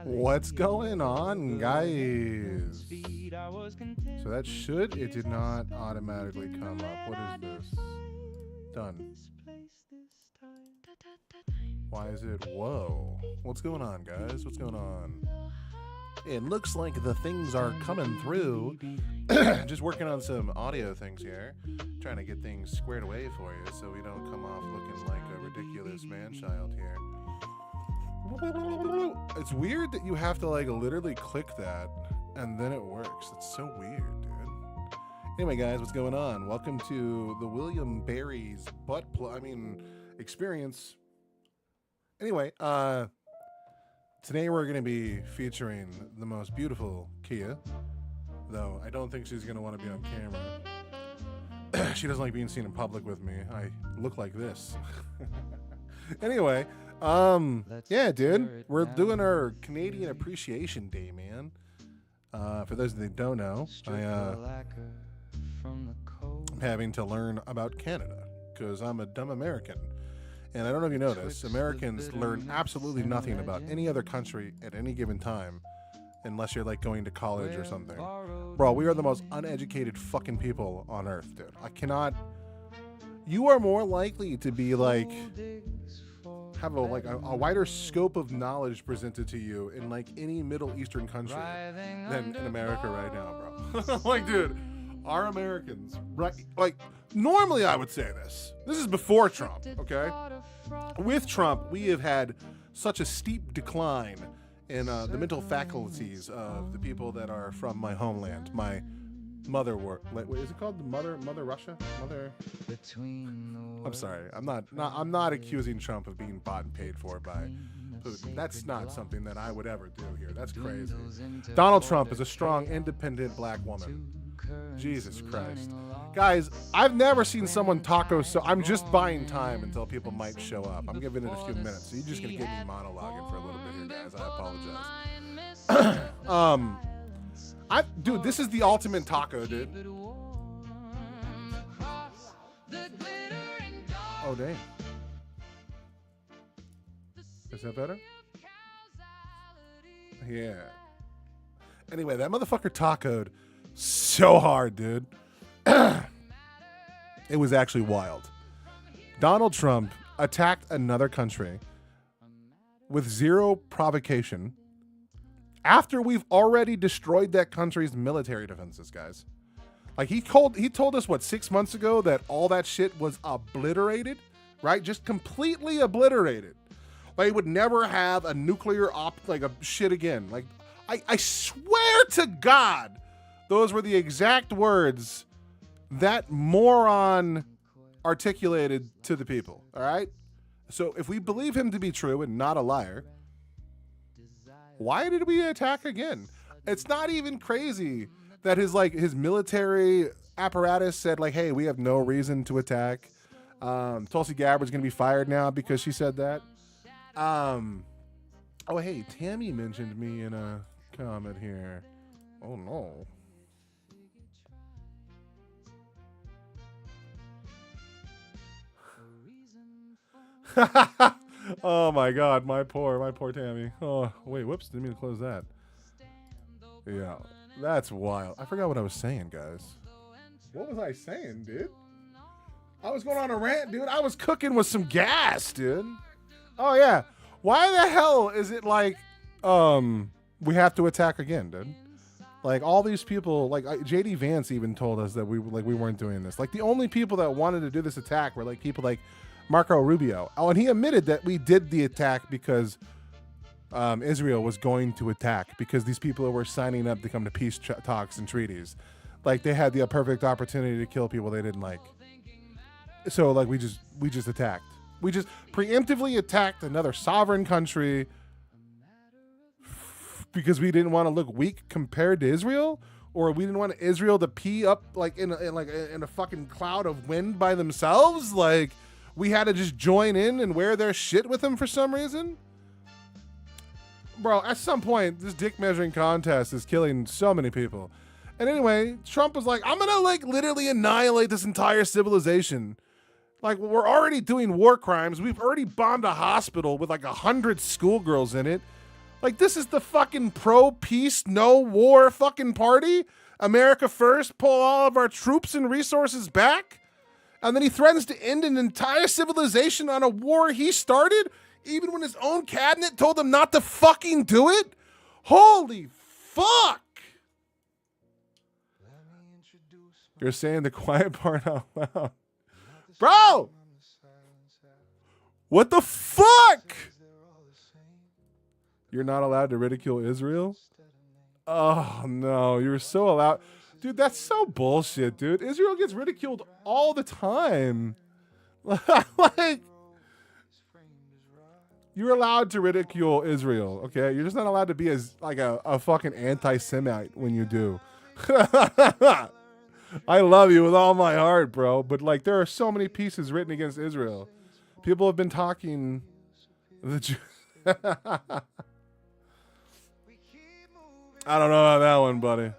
What's going on, guys? So that it did not automatically come up. What is this? Done. Why is it? Whoa. What's going on, guys? What's going on? It looks like the things are coming through. Just working on some audio things here. Trying to get things squared away for you so we don't come off looking like a ridiculous man-child here. It's weird that you have to like literally click that and then it works. It's so weird, dude. Anyway, guys, what's going on? Welcome to the William Barry's experience. Anyway, today we're going to be featuring the most beautiful Kia, though I don't think she's going to want to be on camera. She doesn't like being seen in public with me. I look like this. Anyway, yeah, dude, we're doing our Canadian Appreciation Day, man. For those that don't know, I'm having to learn about Canada because I'm a dumb American. And I don't know if you know this, Americans learn absolutely nothing about any other country at any given time unless you're like going to college or something. Bro, we are the most uneducated fucking people on earth, dude. I cannot... You are more likely to be like... have a wider scope of knowledge presented to you in like any Middle Eastern country than in America right now, bro. Like, dude, our Americans, right? Like, normally I would say this. This is before Trump, okay? With Trump, we have had such a steep decline in the mental faculties of the people that are from my homeland, my mother work. What is it called? Mother Russia? I'm sorry. I'm not accusing Trump of being bought and paid for by Putin. That's not something that I would ever do here. That's crazy. Donald Trump is a strong, independent black woman. Jesus Christ. Guys, I've never seen someone taco so I'm just buying time until people might show up. I'm giving it a few minutes. So you're just gonna get me monologuing for a little bit here, guys. I apologize. Dude, this is the ultimate taco, dude. Oh, dang. Is that better? Yeah. Anyway, that motherfucker tacoed so hard, dude. It was actually wild. Donald Trump attacked another country with zero provocation after we've already destroyed that country's military defenses, guys. Like he told us what 6 months ago that all that shit was obliterated, right? Just completely obliterated. Like he would never have a nuclear shit again. Like I swear to God, those were the exact words that moron articulated to the people. All right. So if we believe him to be true and not a liar, why did we attack again? It's not even crazy that his military apparatus said like, hey, we have no reason to attack. Tulsi Gabbard's gonna be fired now because she said that. Oh hey, Tammy mentioned me in a comment here. Oh no. Oh my God, my poor Tammy. Oh wait, whoops, didn't mean to close that. Yeah, that's wild. I forgot what I was saying, guys. What was I saying, dude? I was going on a rant, dude. I was cooking with some gas, dude. Oh yeah. Why the hell is it like we have to attack again, dude? Like all these people, like JD Vance even told us that we weren't doing this. Like the only people that wanted to do this attack were like people like Marco Rubio. Oh, and he admitted that we did the attack because Israel was going to attack because these people were signing up to come to peace talks and treaties. Like they had the perfect opportunity to kill people they didn't like. So like we just attacked. We just preemptively attacked another sovereign country because we didn't want to look weak compared to Israel, or we didn't want Israel to pee up like in a fucking cloud of wind by themselves. Like we had to just join in and wear their shit with them for some reason. Bro, at some point, this dick measuring contest is killing so many people. And anyway, Trump was like, I'm gonna like literally annihilate this entire civilization. Like, we're already doing war crimes. We've already bombed a hospital with like 100 schoolgirls in it. Like, this is the fucking pro-peace, no-war fucking party? America first, pull all of our troops and resources back? And then he threatens to end an entire civilization on a war he started, even when his own cabinet told him not to fucking do it? Holy fuck! You're saying the quiet part out loud. Bro! What the fuck? You're not allowed to ridicule Israel? Oh, no. You're so allowed. Dude, that's so bullshit, dude. Israel gets ridiculed all the time. Like, you're allowed to ridicule Israel, okay? You're just not allowed to be as like a fucking anti-Semite when you do. I love you with all my heart, bro. But like, there are so many pieces written against Israel. People have been talking. I don't know about that one, buddy.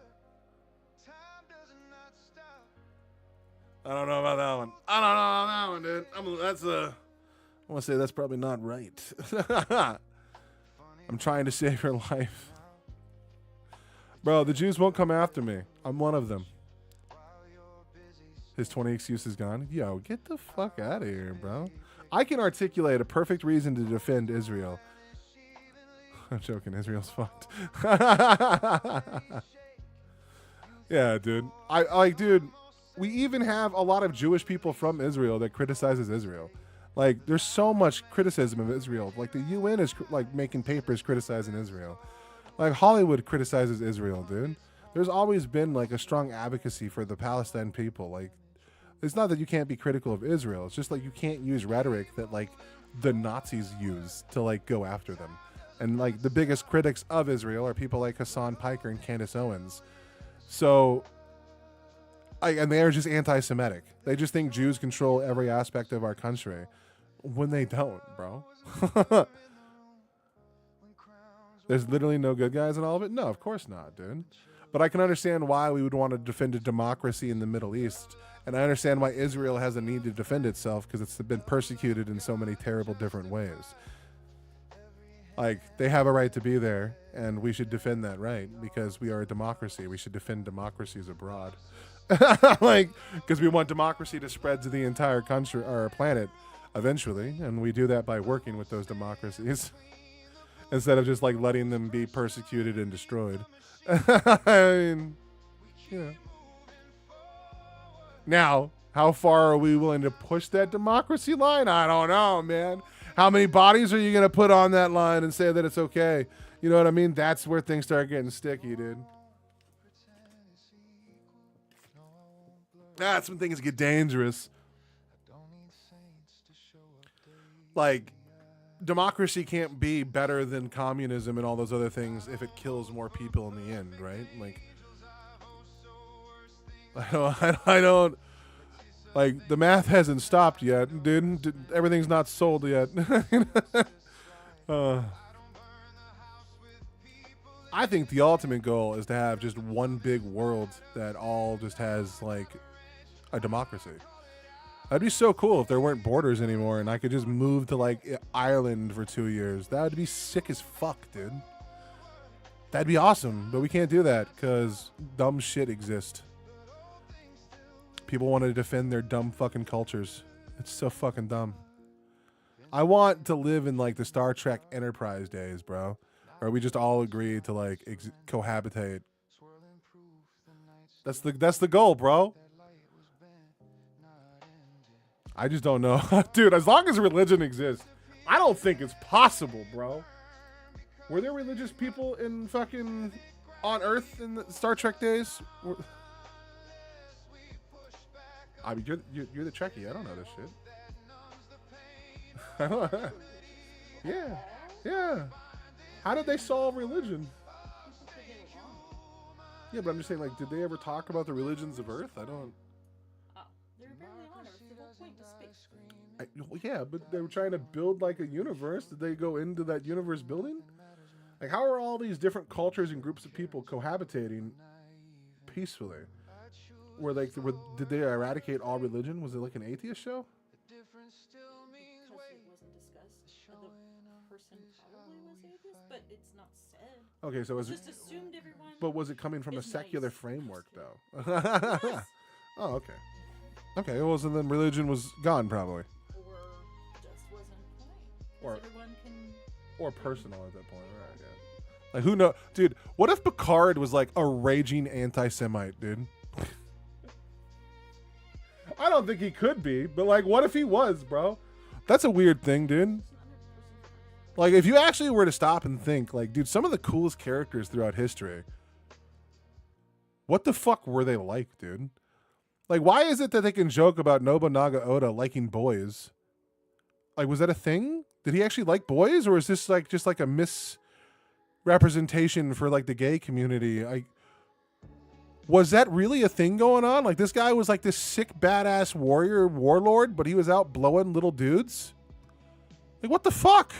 I don't know about that one. I don't know about that one, dude. I want to say that's probably not right. I'm trying to save your life. Bro, the Jews won't come after me. I'm one of them. His 20 excuses gone. Yo, get the fuck out of here, bro. I can articulate a perfect reason to defend Israel. I'm joking. Israel's fucked. Yeah, dude. I like, dude. We even have a lot of Jewish people from Israel that criticizes Israel. Like, there's so much criticism of Israel. Like, the UN is like making papers criticizing Israel. Like, Hollywood criticizes Israel, dude. There's always been like a strong advocacy for the Palestine people. Like, it's not that you can't be critical of Israel. It's just like you can't use rhetoric that like the Nazis use to like go after them. And like the biggest critics of Israel are people like Hassan Piker and Candace Owens. So, and they are just anti-Semitic. They just think Jews control every aspect of our country when they don't, bro. There's literally no good guys in all of it? No, of course not, dude. But I can understand why we would want to defend a democracy in the Middle East. And I understand why Israel has a need to defend itself because it's been persecuted in so many terrible different ways. Like, they have a right to be there, and we should defend that right because we are a democracy. We should defend democracies abroad. Like, because we want democracy to spread to the entire country or planet eventually, and we do that by working with those democracies instead of just like letting them be persecuted and destroyed. I mean, yeah. Now, how far are we willing to push that democracy line? I don't know, man. How many bodies are you going to put on that line and say that it's okay? You know what I mean? That's where things start getting sticky, dude. That's when things get dangerous. Like, democracy can't be better than communism and all those other things if it kills more people in the end, right? Like, I don't like, the math hasn't stopped yet, dude. Everything's not sold yet. I think the ultimate goal is to have just one big world that all just has like a democracy. That'd be so cool if there weren't borders anymore and I could just move to like Ireland for 2 years. That would be sick as fuck, dude. That'd be awesome, but we can't do that because dumb shit exists. People want to defend their dumb fucking cultures. It's so fucking dumb. I want to live in like the Star Trek Enterprise days, bro. Where we just all agree to like cohabitate. That's the goal, bro. I just don't know. Dude, as long as religion exists, I don't think it's possible, bro. Were there religious people in fucking on Earth in the Star Trek days? I mean, you're the Trekkie. I don't know this shit. Yeah. Yeah. How did they solve religion? Yeah, but I'm just saying, like, did they ever talk about the religions of Earth? I don't... They're barely on Earth. The whole point is space. Yeah, but they were trying to build, like, a universe. Did they go into that universe building? Like, how are all these different cultures and groups of people cohabitating peacefully? Did they eradicate all religion? Was it like an atheist show? because it wasn't discussed, the person probably was atheist, but it's not said. Okay, so It's just assumed everyone. but was it coming from a is secular nice. framework Just though? Yes. Oh, okay. Okay, well, so then religion was gone probably, Or just wasn't a point. Or- Because everyone can. or personal at that point, right? Yeah. Like who know, dude? What if Picard was like a raging anti-Semite, dude? I don't think he could be, but like, what if he was, bro? That's a weird thing, dude. Like, if you actually were to stop and think, like, dude, some of the coolest characters throughout history, what the fuck were they like, dude? Like, why is it that they can joke about Nobunaga Oda liking boys? Like, was that a thing? Did he actually like boys, or is this like just like a misrepresentation for like the gay community? Like, was that really a thing going on? Like, this guy was like this sick, badass warlord, but he was out blowing little dudes? Like, what the fuck?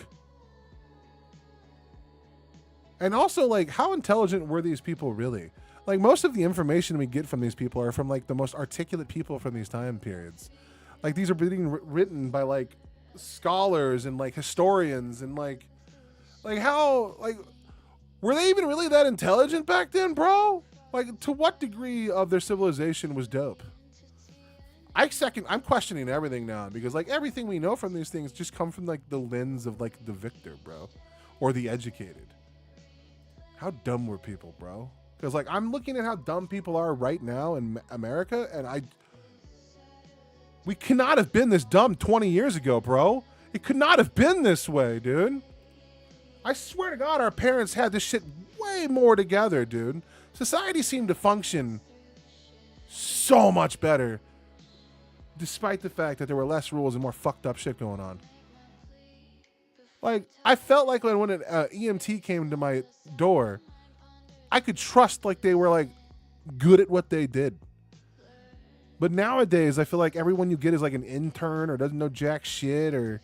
And also, like, how intelligent were these people really? Like, most of the information we get from these people are from, like, the most articulate people from these time periods. Like, these are being written by, like, scholars and, like, historians and, like, how, like, were they even really that intelligent back then, bro? Like, to what degree of their civilization was dope? I'm questioning everything now because, like, everything we know from these things just come from, like, the lens of, like, the victor, bro. Or the educated. How dumb were people, bro? Because, like, I'm looking at how dumb people are right now in America, and we cannot have been this dumb 20 years ago, bro. It could not have been this way, dude. I swear to God, our parents had this shit way more together, dude. Society seemed to function so much better, despite the fact that there were less rules and more fucked up shit going on. Like, I felt like when an EMT came to my door, I could trust, like, they were, like, good at what they did. But nowadays, I feel like everyone you get is, like, an intern or doesn't know jack shit or,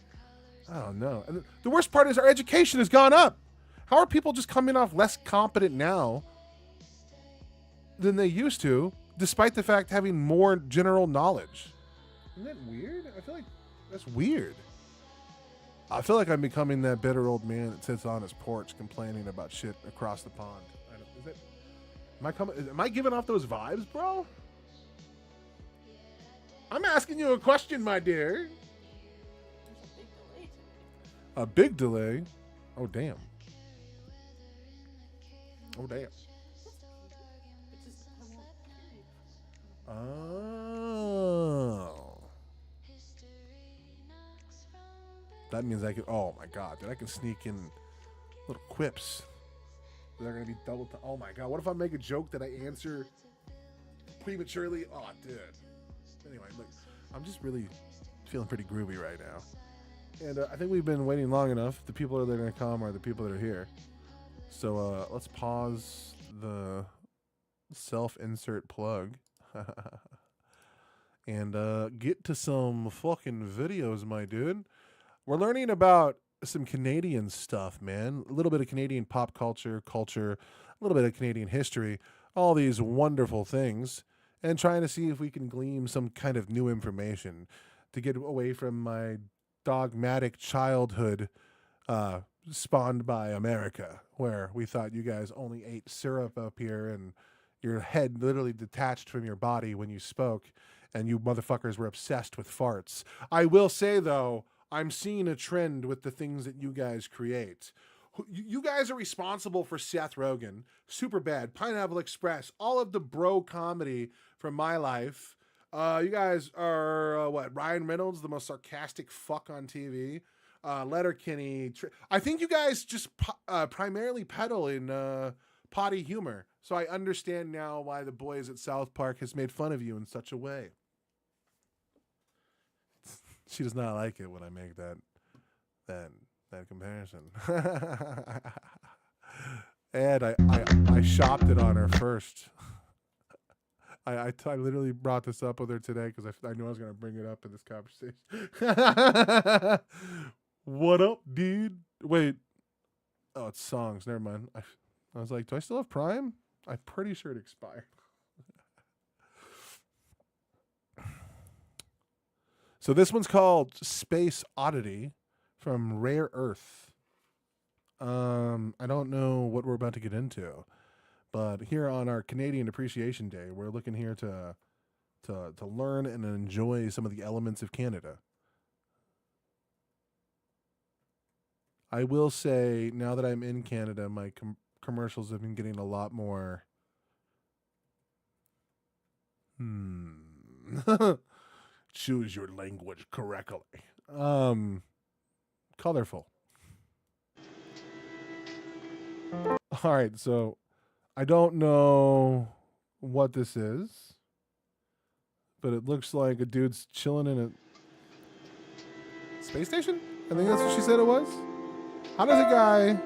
I don't know. And the worst part is our education has gone up. How are people just coming off less competent now than they used to, despite the fact having more general knowledge? Isn't that weird? I feel like that's weird. I feel like I'm becoming that bitter old man that sits on his porch complaining about shit across the pond. Am I giving off those vibes, bro? I'm asking you a question, my dear. There's a big delay to it. A big delay? Oh, damn. Oh, damn. It's just, I won't hear you. Oh. That means I can. Oh my god, dude! I can sneak in little quips. They're gonna be double. Oh my god! What if I make a joke that I answer prematurely? Oh, dude. Anyway, look, I'm just really feeling pretty groovy right now, and I think we've been waiting long enough. The people that are gonna come are the people that are here. So let's pause the self-insert plug and get to some fucking videos, my dude. We're learning about some Canadian stuff, man. A little bit of Canadian pop culture, a little bit of Canadian history, all these wonderful things, and trying to see if we can glean some kind of new information to get away from my dogmatic childhood spawned by America, where we thought you guys only ate syrup up here and your head literally detached from your body when you spoke, and you motherfuckers were obsessed with farts. I will say, though, I'm seeing a trend with the things that you guys create. You guys are responsible for Seth Rogen, Superbad, Pineapple Express, all of the bro comedy from my life. You guys are, Ryan Reynolds, the most sarcastic fuck on TV. Letterkenny. I think you guys just primarily peddle in potty humor. So I understand now why the boys at South Park has made fun of you in such a way. She does not like it when I make that comparison. And I shopped it on her first. I literally brought this up with her today because I knew I was going to bring it up in this conversation. What up, dude? Wait. Oh, it's songs. Never mind. I was like, do I still have Prime? I'm pretty sure it expired. So this one's called Space Oddity from Rare Earth. I don't know what we're about to get into, but here on our Canadian Appreciation Day, we're looking here to learn and enjoy some of the elements of Canada. I will say, now that I'm in Canada, my commercials have been getting a lot more. Choose your language correctly. Colorful. All right, so I don't know what this is, but it looks like a dude's chilling in a space station? I think that's what she said it was. How does a guy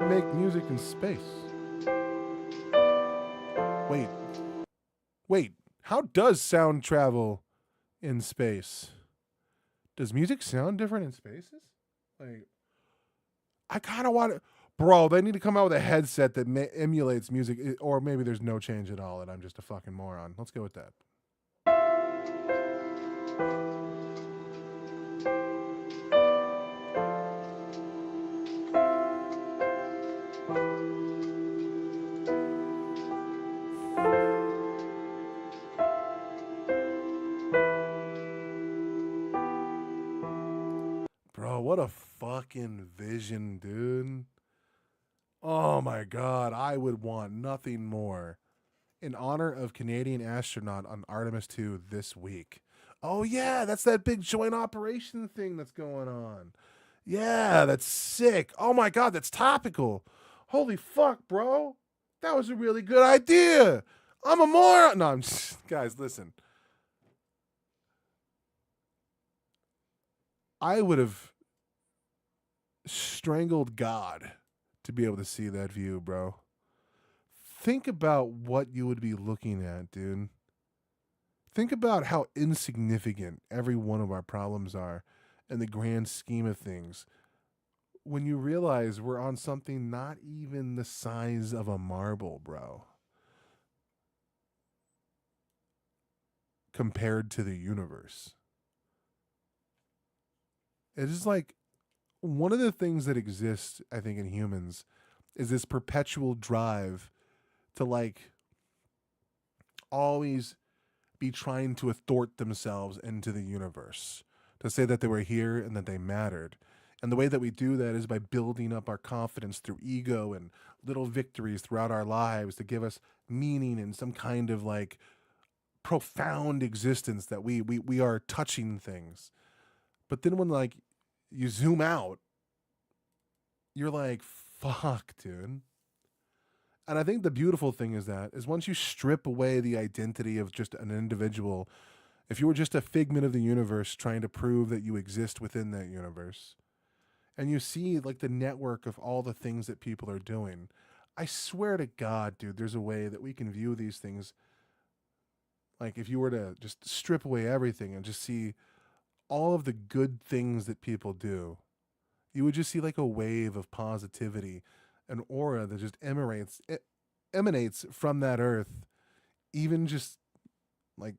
make music in space? Wait. How does sound travel in space? Does music sound different in spaces? Like, I kind of want to. Bro, they need to come out with a headset that emulates music, or maybe there's no change at all, and I'm just a fucking moron. Let's go with that. Bro, what a fucking vision, dude. Oh my god, I would want nothing more. In honor of Canadian astronaut on Artemis 2 this week. Oh yeah, that's that big joint operation thing that's going on. Yeah, that's sick. Oh my god, that's topical. Holy fuck, bro. That was a really good idea. I'm a moron. No, I'm just, guys, listen. I would have strangled God to be able to see that view, bro. Think about what you would be looking at, dude. Think about how insignificant every one of our problems are in the grand scheme of things. When you realize we're on something not even the size of a marble, bro, compared to the universe. It is like one of the things that exists, I think, in humans is this perpetual drive to like always be trying to thwart themselves into the universe, to say that they were here and that they mattered. And the way that we do that is by building up our confidence through ego and little victories throughout our lives to give us meaning and some kind of like profound existence that we are touching things. But then when like you zoom out, you're like, fuck, dude. And I think the beautiful thing is once you strip away the identity of just an individual, if you were just a figment of the universe trying to prove that you exist within that universe, and you see like the network of all the things that people are doing, I swear to God, dude, there's a way that we can view these things. Like if you were to just strip away everything and just see all of the good things that people do, you would just see like a wave of positivity, an aura that just emanates from that earth, even just like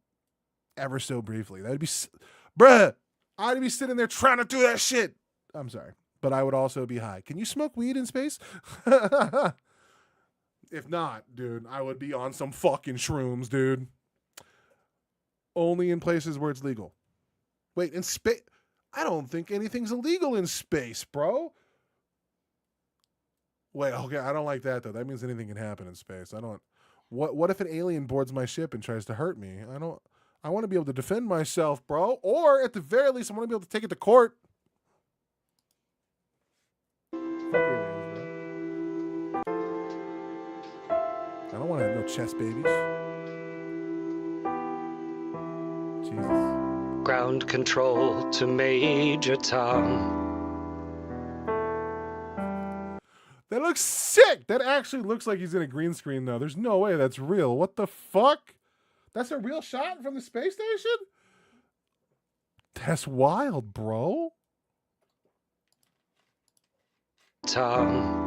ever so briefly. That'd be, bruh, I'd be sitting there trying to do that shit. I'm sorry, but I would also be high. Can you smoke weed in space? If not, dude, I would be on some fucking shrooms, dude. Only in places where it's legal. Wait, in space? I don't think anything's illegal in space, bro. Wait, okay, I don't like that though. That means anything can happen in space. I don't. What if an alien boards my ship and tries to hurt me? I want to be able to defend myself, bro. Or at the very least, I want to be able to take it to court. Fuck aliens, bro. I don't want to have no chest babies. Jesus. Ground control to Major Tom. That looks sick. That actually looks like he's in a green screen, though. There's no way that's real. What the fuck? That's a real shot from the space station? That's wild, bro. Tom.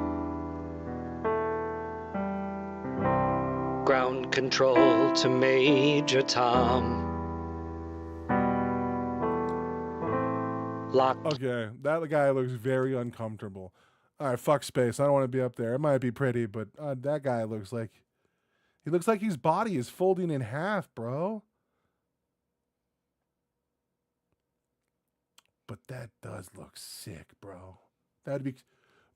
Ground control to Major Tom. lock Okay, that guy looks very uncomfortable. All right, fuck space. I don't want to be up there. It might be pretty, but that guy looks like his body is folding in half, bro. But that does look sick, bro. That'd be,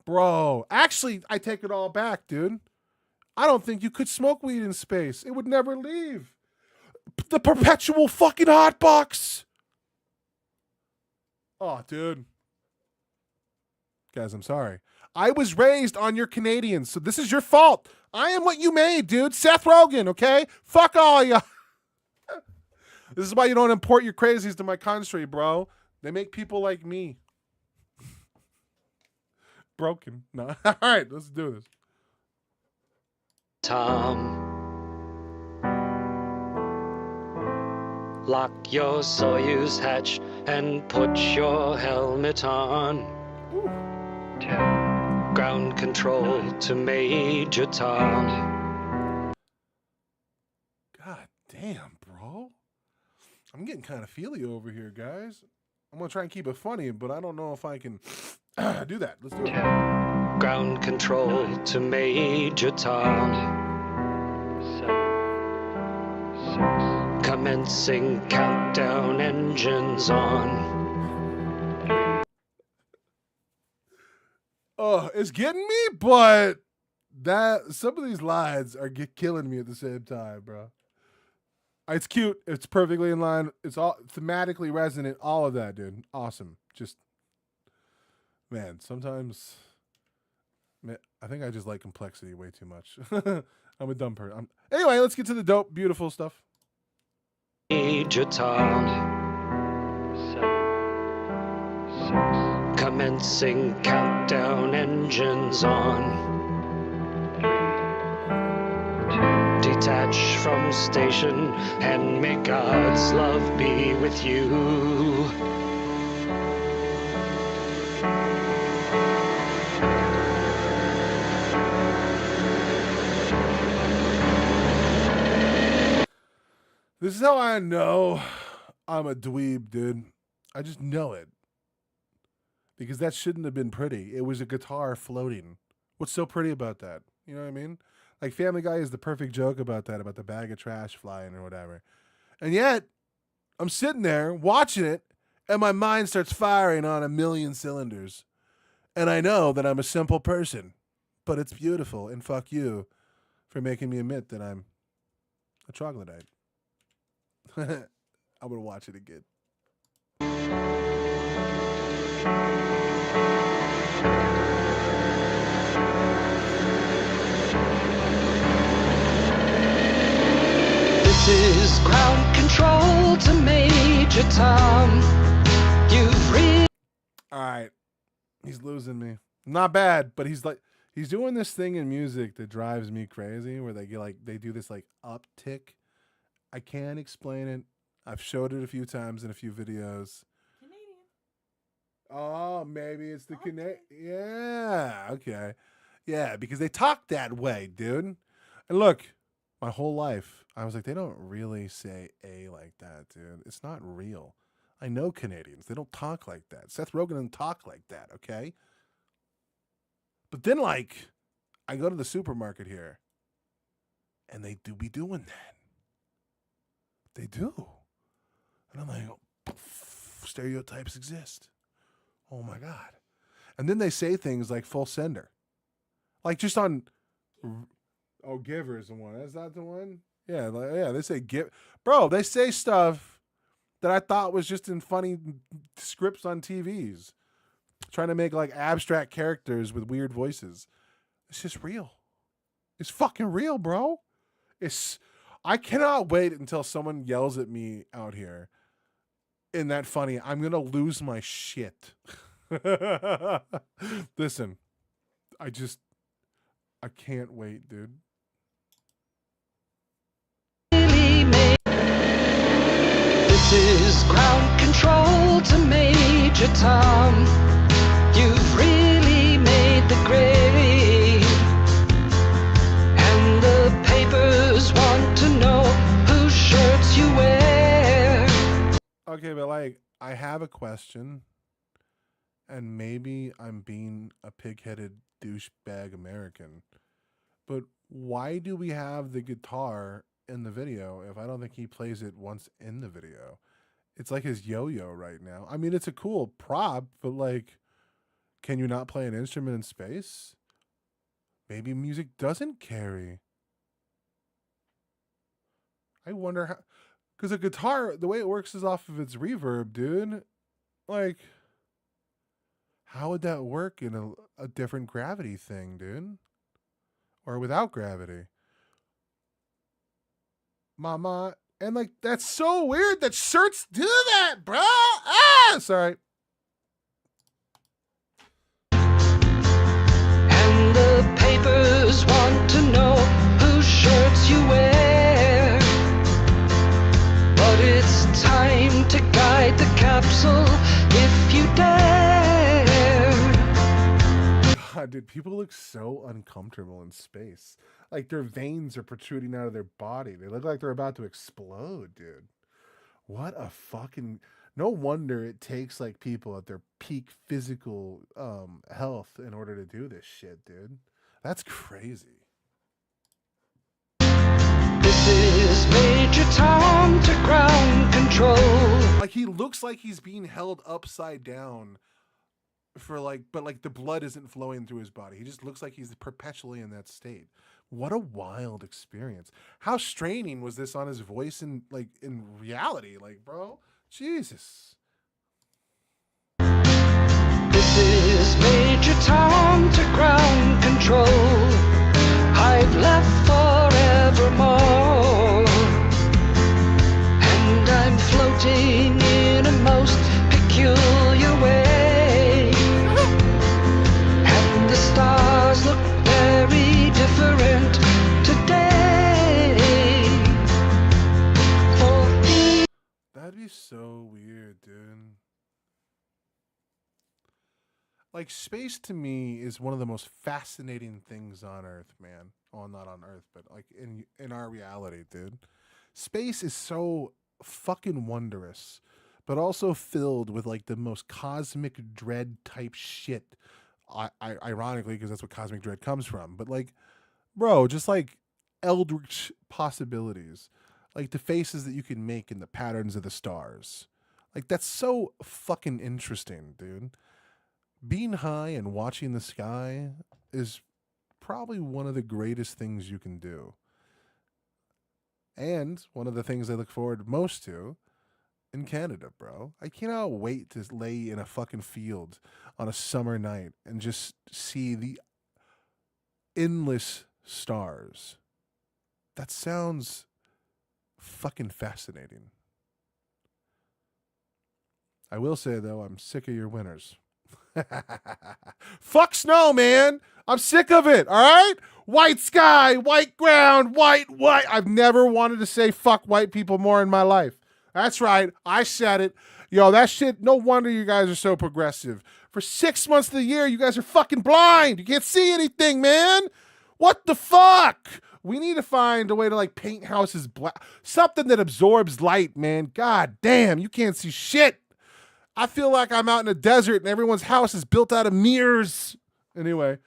bro. Actually, I take it all back, dude. I don't think you could smoke weed in space. It would never leave. The perpetual fucking hot box. Oh, dude. Guys, I'm sorry. I was raised on your Canadians, so this is your fault. I am what you made, dude. Seth Rogen, okay? Fuck all y'all. This is why you don't import your crazies to my country, bro. They make people like me. Broken. No. All right, let's do this. Tom. Lock your Soyuz hatch and put your helmet on. Ooh. 10. Ground control to Major Tom. God damn, bro. I'm getting kind of feely over here, guys. I'm going to try and keep it funny, but I don't know if I can do that. Let's do it. 10. Ground control to Major Tom. 7. 6. Commencing countdown, engines on. Oh, it's getting me, but some of these lines are killing me at the same time, bro. It's cute. It's perfectly in line. It's all thematically resonant. All of that, dude. Awesome. Just, man, sometimes, man, I think I just like complexity way too much. I'm a dumb person. Anyway, let's get to the dope, beautiful stuff. Major Tom. 7. 6. Commencing countdown, engines on. Detach from station and may God's love be with you. This is how I know I'm a dweeb, dude. I just know it. Because that shouldn't have been pretty. It was a guitar floating. What's so pretty about that? You know what I mean? Like Family Guy is the perfect joke about that, about the bag of trash flying or whatever. And yet, I'm sitting there watching it, and my mind starts firing on a million cylinders. And I know that I'm a simple person, but it's beautiful, and fuck you for making me admit that I'm a troglodyte. I'm going to watch it again. This is ground control to Major Tom. You've reached. All right. He's losing me. Not bad, but he's doing this thing in music that drives me crazy where they do this like uptick. I can't explain it. I've showed it a few times in a few videos. Canadian. Oh, maybe it's the Canadian. Yeah, okay. Yeah, because they talk that way, dude. And look, my whole life, I was like, they don't really say A like that, dude. It's not real. I know Canadians. They don't talk like that. Seth Rogen doesn't talk like that, okay? But then, like, I go to the supermarket here, and they do be doing that. They do. And I'm like, oh, stereotypes exist. Oh, my God. And then they say things like full sender. Like, just on... Oh, Giver is the one. Is that the one? Yeah, they say Give. Bro, they say stuff that I thought was just in funny scripts on TVs. Trying to make, like, abstract characters with weird voices. It's just real. It's fucking real, bro. I cannot wait until someone yells at me out here in that funny. I'm going to lose my shit. Listen, I can't wait, dude. This is ground control to Major Tom. You've really made the grade. And the papers want to know whose shirts you wear. Okay, but like, I have a question. and maybe I'm being a pig-headed douchebag American, but why do we have the guitar in the video if I don't think he plays it once in the video? It's like his yo-yo right now. I mean, it's a cool prop, but like, can you not play an instrument in space? Maybe music doesn't carry. I wonder how, because a guitar, the way it works is off of its reverb, dude. Like, how would that work in a different gravity thing, dude? Or without gravity? Mama. And like, that's so weird that shirts do that, bro. Ah, sorry. And the papers want to know whose shirts you wear. But it's time to guide the capsule if you dare. God, dude, people look so uncomfortable in space. Like their veins are protruding out of their body. They look like they're about to explode, dude. What a fucking, no wonder it takes like people at their peak physical health in order to do this shit, dude. That's crazy. This is Major Tom to ground control. Like he looks like he's being held upside down for like, but like the blood isn't flowing through his body. He just looks like he's perpetually in that state. What a wild experience. How straining was this on his voice in like in reality? Like, bro, Jesus. This is Major Tom to ground control. I've left forevermore, and I'm floating in a most peculiar way. And the stars look very different today. For me. That'd be so weird, dude. Like space to me is one of the most fascinating things on Earth, man. Well, not on Earth, but like in our reality, dude. Space is so fucking wondrous, but also filled with like the most cosmic dread type shit. Ironically, because that's what cosmic dread comes from. But like, bro, just like eldritch possibilities, like the faces that you can make in the patterns of the stars. Like that's so fucking interesting, dude. Being high and watching the sky is probably one of the greatest things you can do. And one of the things I look forward most to in Canada, bro. I cannot wait to lay in a fucking field on a summer night and just see the endless stars. That sounds fucking fascinating. I will say, though, I'm sick of your winters. Fuck snow, man. I'm sick of it. All right. White sky, white ground, white. I've never wanted to say fuck white people more in my life. That's right. I said it. Yo, that shit. No wonder you guys are so progressive. For 6 months of the year, you guys are fucking blind. You can't see anything, man. What the fuck? We need to find a way to like paint houses black. Something that absorbs light, man. God damn, you can't see shit. I feel like I'm out in a desert and everyone's house is built out of mirrors. Anyway,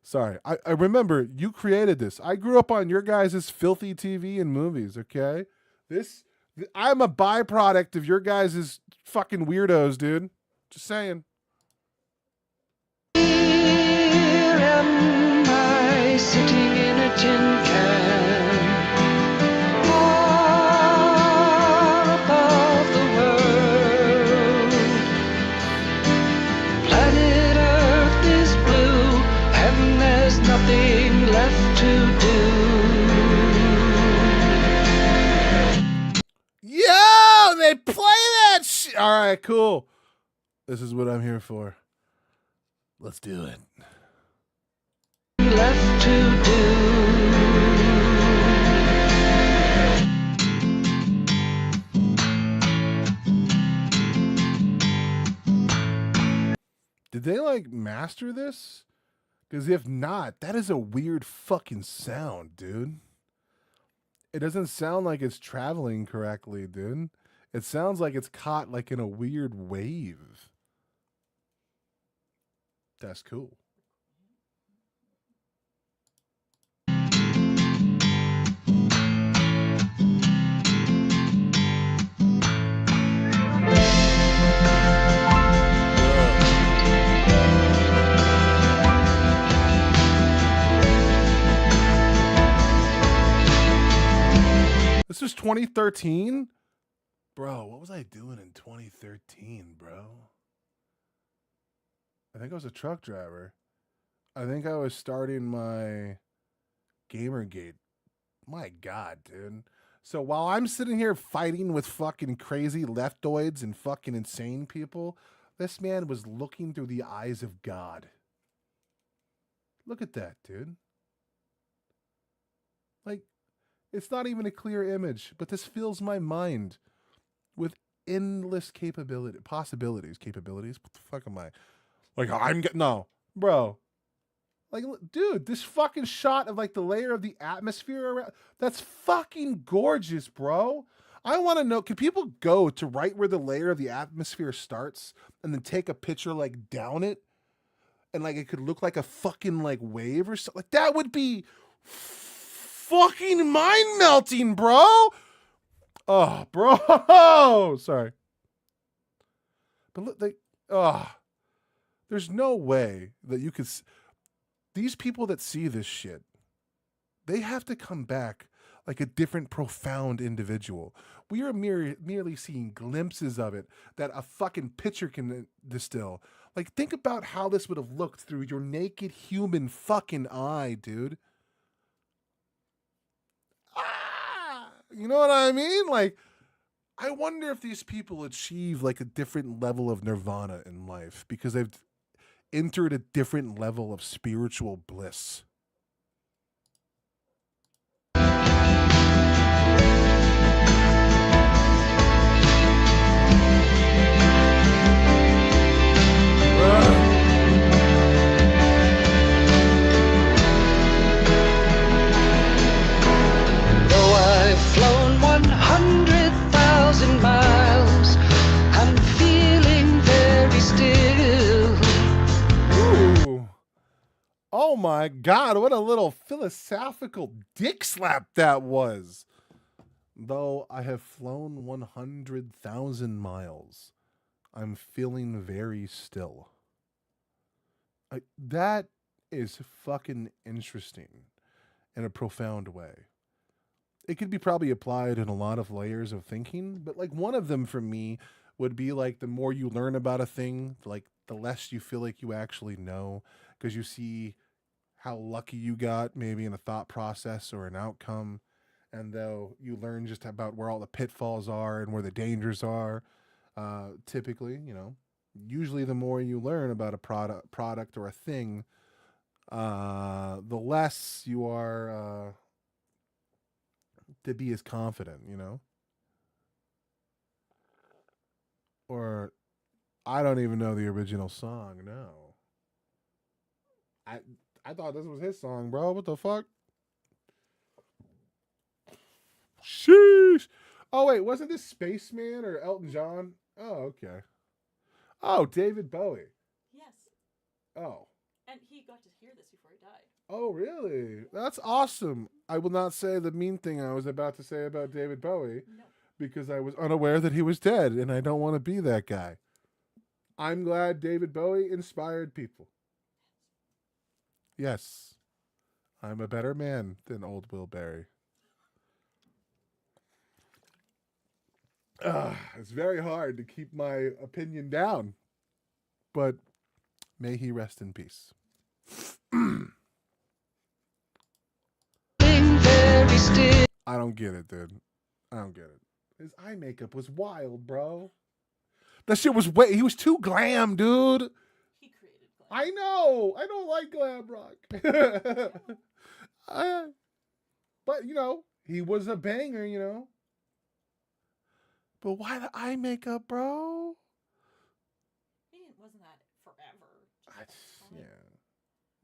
sorry. I remember you created this. I grew up on your guys' filthy TV and movies, okay? I'm a byproduct of your guys' fucking weirdos, dude. Just saying. Here am I sitting in a tin can, far above the world. Planet Earth is blue, and there's nothing left to do. Yo, they play that shit. All right, cool. This is what I'm here for. Let's do it. Left to do. Did they like master this? Because if not, that is a weird fucking sound, dude. It doesn't sound like it's traveling correctly, dude. It sounds like it's caught like in a weird wave. That's cool. This was 2013? Bro, what was I doing in 2013, bro? I think I was a truck driver. I think I was starting my Gamergate. My God, dude. So while I'm sitting here fighting with fucking crazy leftoids and fucking insane people, this man was looking through the eyes of God. Look at that, dude. Like, it's not even a clear image, but this fills my mind with endless possibilities. What the fuck am I? Like, I'm getting, no, bro. Like, dude, this fucking shot of like the layer of the atmosphere around, that's fucking gorgeous, bro. I want to know, can people go to right where the layer of the atmosphere starts and then take a picture like down it? And like it could look like a fucking like wave or something. Like that would be fucking mind melting, bro. Oh, bro. Sorry. But look, there's no way that you could. These people that see this shit, they have to come back like a different, profound individual. We are merely seeing glimpses of it that a fucking picture can distill. Like, think about how this would have looked through your naked human fucking eye, dude. You know what I mean? Like, I wonder if these people achieve like a different level of nirvana in life because they've entered a different level of spiritual bliss. Though I've flown 100,000 miles, I'm feeling very still. Ooh. Oh my God, what a little philosophical dick slap that was. Though I have flown 100,000 miles, I'm feeling very still. That is fucking interesting in a profound way. It could be probably applied in a lot of layers of thinking, but like one of them for me would be like the more you learn about a thing, like the less you feel like you actually know because you see how lucky you got maybe in a thought process or an outcome. And though you learn just about where all the pitfalls are and where the dangers are, typically, usually the more you learn about a product or a thing, the less you are to be as confident, Or I don't even know the original song. No, I thought this was his song, bro. What the fuck? Sheesh. Oh wait, wasn't this Spaceman or Elton John? Oh, okay. Oh, David Bowie. Yes. Oh. And he got to hear this before he died. Oh, really? That's awesome. I will not say the mean thing I was about to say about David Bowie No. because I was unaware that he was dead, and I don't want to be that guy. I'm glad David Bowie inspired people. Yes. I'm a better man than old Will Berry. It's very hard to keep my opinion down, but may he rest in peace. I don't get it, dude. I don't get it. His eye makeup was wild, bro. That shit was he was too glam, dude. He created glam. I know. I don't like glam rock. But, he was a banger, But why the eye makeup, bro? He wasn't that forever.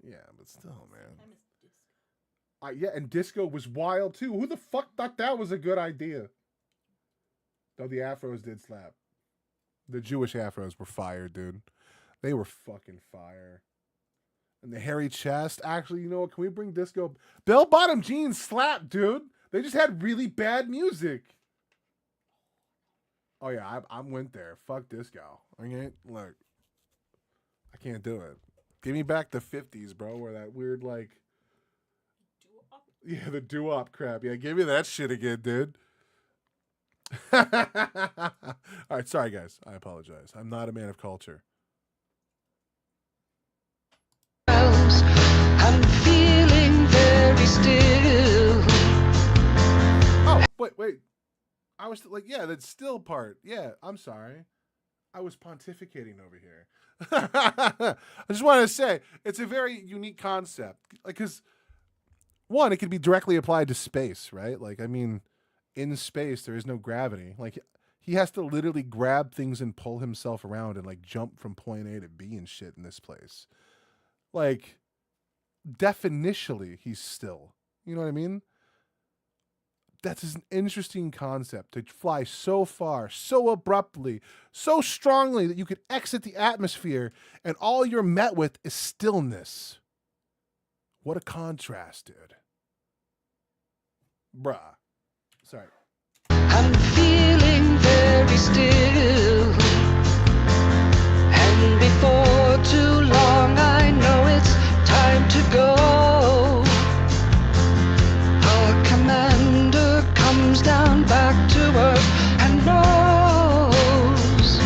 Yeah, but still, man. Time is disco. Yeah, and disco was wild too. Who the fuck thought that was a good idea? Though the afros did slap. The Jewish afros were fire, dude. They were fucking fire. And the hairy chest. Actually, you know what? Can we bring disco? Bell bottom jeans slap, dude. They just had really bad music. Oh yeah, I went there. Fuck disco. Okay, look, I can't do it. Give me back the 50s, bro, where that weird like, yeah, the doo-wop crap. Yeah, give me that shit again, dude. All right, sorry guys. I apologize. I'm not a man of culture. I'm feeling very still. Oh, wait. I was like, yeah, that still part. Yeah, I'm sorry. I was pontificating over here. I just want to say it's a very unique concept. Like, because one, it could be directly applied to space, right? Like, I mean, in space, there is no gravity. Like, he has to literally grab things and pull himself around and, like, jump from point A to B and shit in this place. Like, definitionally, he's still. You know what I mean? That's an interesting concept, to fly so far, so abruptly, so strongly that you could exit the atmosphere and all you're met with is stillness. What a contrast, dude. Bruh. Sorry. I'm feeling very still. And before too long, I know it's time to go. Our commander comes down back to earth and knows.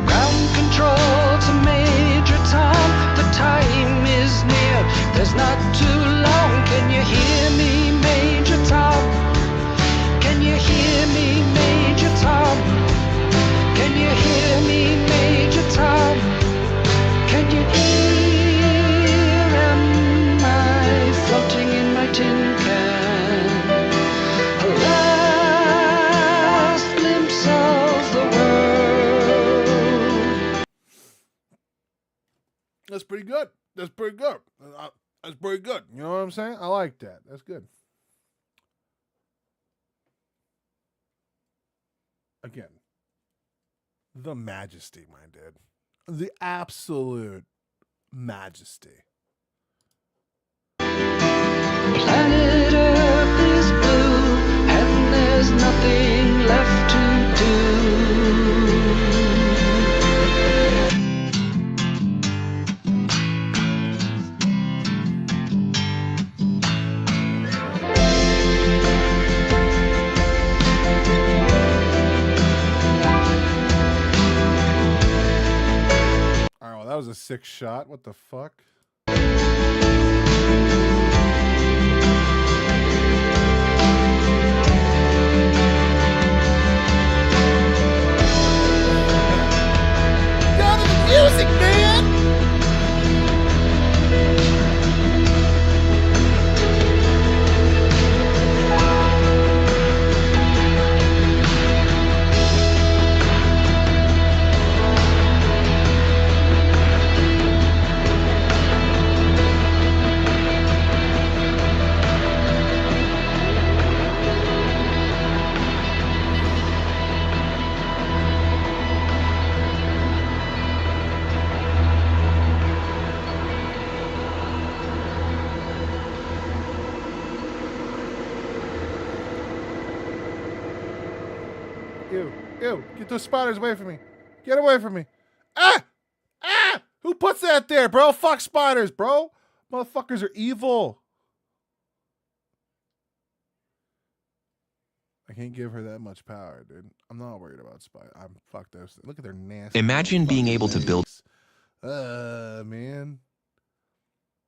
Ground control to Major Tom. The time is near. There's not too long. Can you hear me, Major Tom? Can you hear me, Major Tom? Can you hear me, Major Tom? Can you hear? Am I floating in my tin can? A last glimpse of the world. That's pretty good. That's pretty good. That's pretty good. You know what I'm saying? I like that. That's good. Again, the majesty, my dude. The absolute majesty. Planet Earth is blue, and there's nothing left to do. All right, well, that was a sick shot. What the fuck? Go to the music, man! Ew, get those spiders away from me. Get away from me. Ah! Ah! Who puts that there, bro? Fuck spiders, bro. Motherfuckers are evil. I can't give her that much power, dude. I'm not worried about spiders. I'm fuck those. Look at their nasty. Imagine being able to build. Man.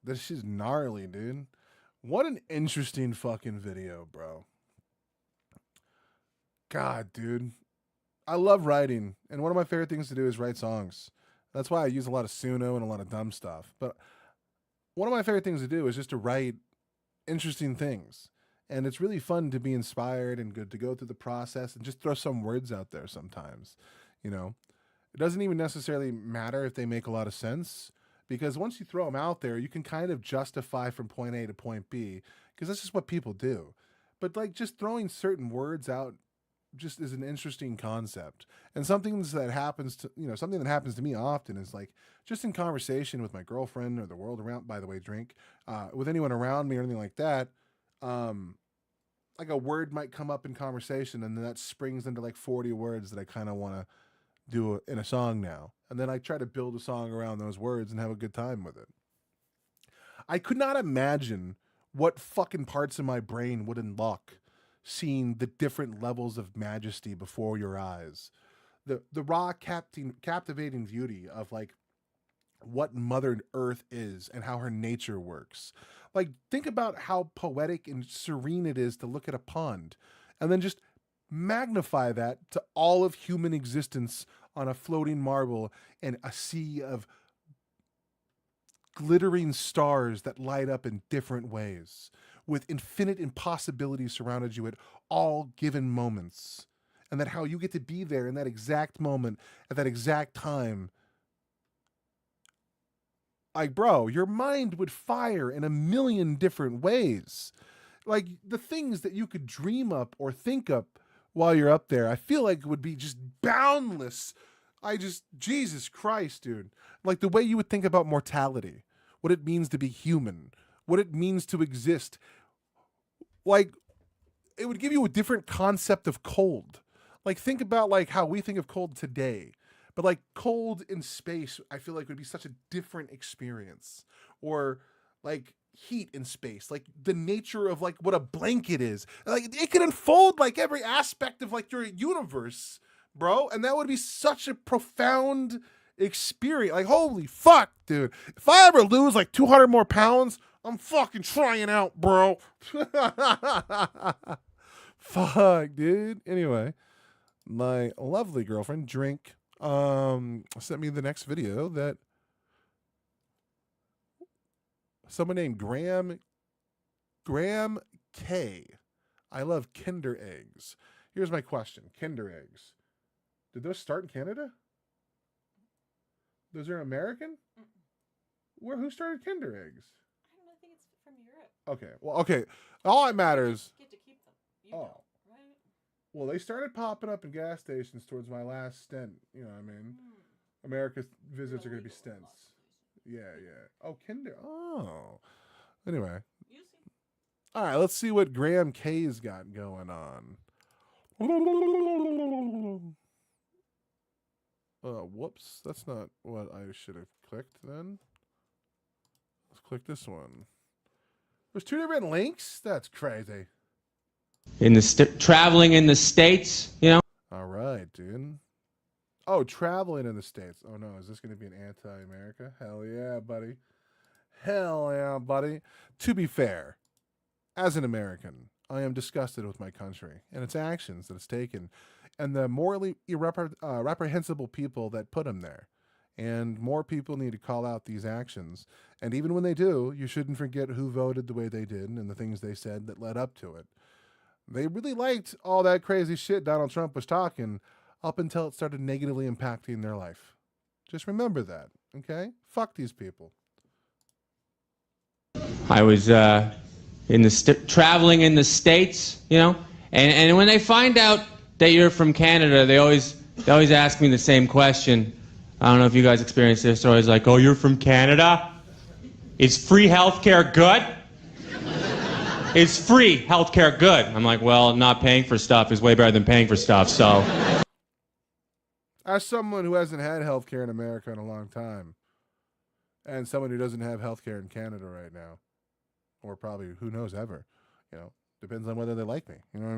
This shit's gnarly, dude. What an interesting fucking video, bro. God, dude. I love writing, and one of my favorite things to do is write songs. That's why I use a lot of Suno and a lot of dumb stuff. But one of my favorite things to do is just to write interesting things. And it's really fun to be inspired and good to go through the process and just throw some words out there sometimes. You know, it doesn't even necessarily matter if they make a lot of sense, because once you throw them out there, you can kind of justify from point A to point B, because that's just what people do. But like just throwing certain words out just is an interesting concept, and something that happens to something that happens to me often is like just in conversation with my girlfriend or the world around. By the way, drink with anyone around me or anything like that. Like a word might come up in conversation, and then that springs into like 40 words that I kind of want to do in a song now, and then I try to build a song around those words and have a good time with it. I could not imagine what fucking parts of my brain would unlock seeing the different levels of majesty before your eyes. The raw captivating beauty of like what Mother Earth is and how her nature works. Like think about how poetic and serene it is to look at a pond and then just magnify that to all of human existence on a floating marble and a sea of glittering stars that light up in different ways with infinite impossibilities surrounded you at all given moments, and that how you get to be there in that exact moment at that exact time. Like, bro, your mind would fire in a million different ways. Like the things that you could dream up or think up while you're up there, I feel like would be just boundless. Jesus Christ, dude. Like the way you would think about mortality, what it means to be human, what it means to exist. Like it would give you a different concept of cold. Like think about like how we think of cold today, but like cold in space, I feel like would be such a different experience. Or like heat in space, like the nature of like what a blanket is. Like it could unfold like every aspect of like your universe, bro. And that would be such a profound experience. Like holy fuck, dude. If I ever lose like 200 more pounds, I'm fucking trying out, bro. Fuck, dude. Anyway, my lovely girlfriend, Drink, sent me the next video that someone named Graham K. I love Kinder eggs. Here's my question. Kinder eggs. Did those start in Canada? Those are American? Who started Kinder eggs? I don't know. I think it's from Europe. Okay. Well, okay. All that matters. You get to keep them. You don't, right? Well, they started popping up in gas stations towards my last stint. You know what I mean? America's visits are going to be stints. Yeah. Oh, Kinder. Oh. Anyway. You see. All right, let's see what Graham K's got going on. Whoops. That's not what I should have clicked then. Let's click this one. There's two different links? That's crazy. Traveling in the States, All right, dude. Oh, traveling in the States. Oh, no. Is this going to be an anti-America? Hell yeah, buddy. Hell yeah, buddy. To be fair, as an American, I am disgusted with my country and its actions that it's taken and the morally reprehensible people that put them there. And more people need to call out these actions. And even when they do, you shouldn't forget who voted the way they did and the things they said that led up to it. They really liked all that crazy shit Donald Trump was talking up until it started negatively impacting their life. Just remember that, okay? Fuck these people. I was traveling in the States, and when they find out that you're from Canada, they always ask me the same question. I don't know if you guys experience this. They're always like, "Oh, you're from Canada? Is free healthcare good? Is free healthcare good?" I'm like, "Well, not paying for stuff is way better than paying for stuff." So, as someone who hasn't had healthcare in America in a long time, and someone who doesn't have healthcare in Canada right now, or probably who knows ever, depends on whether they like me. You know what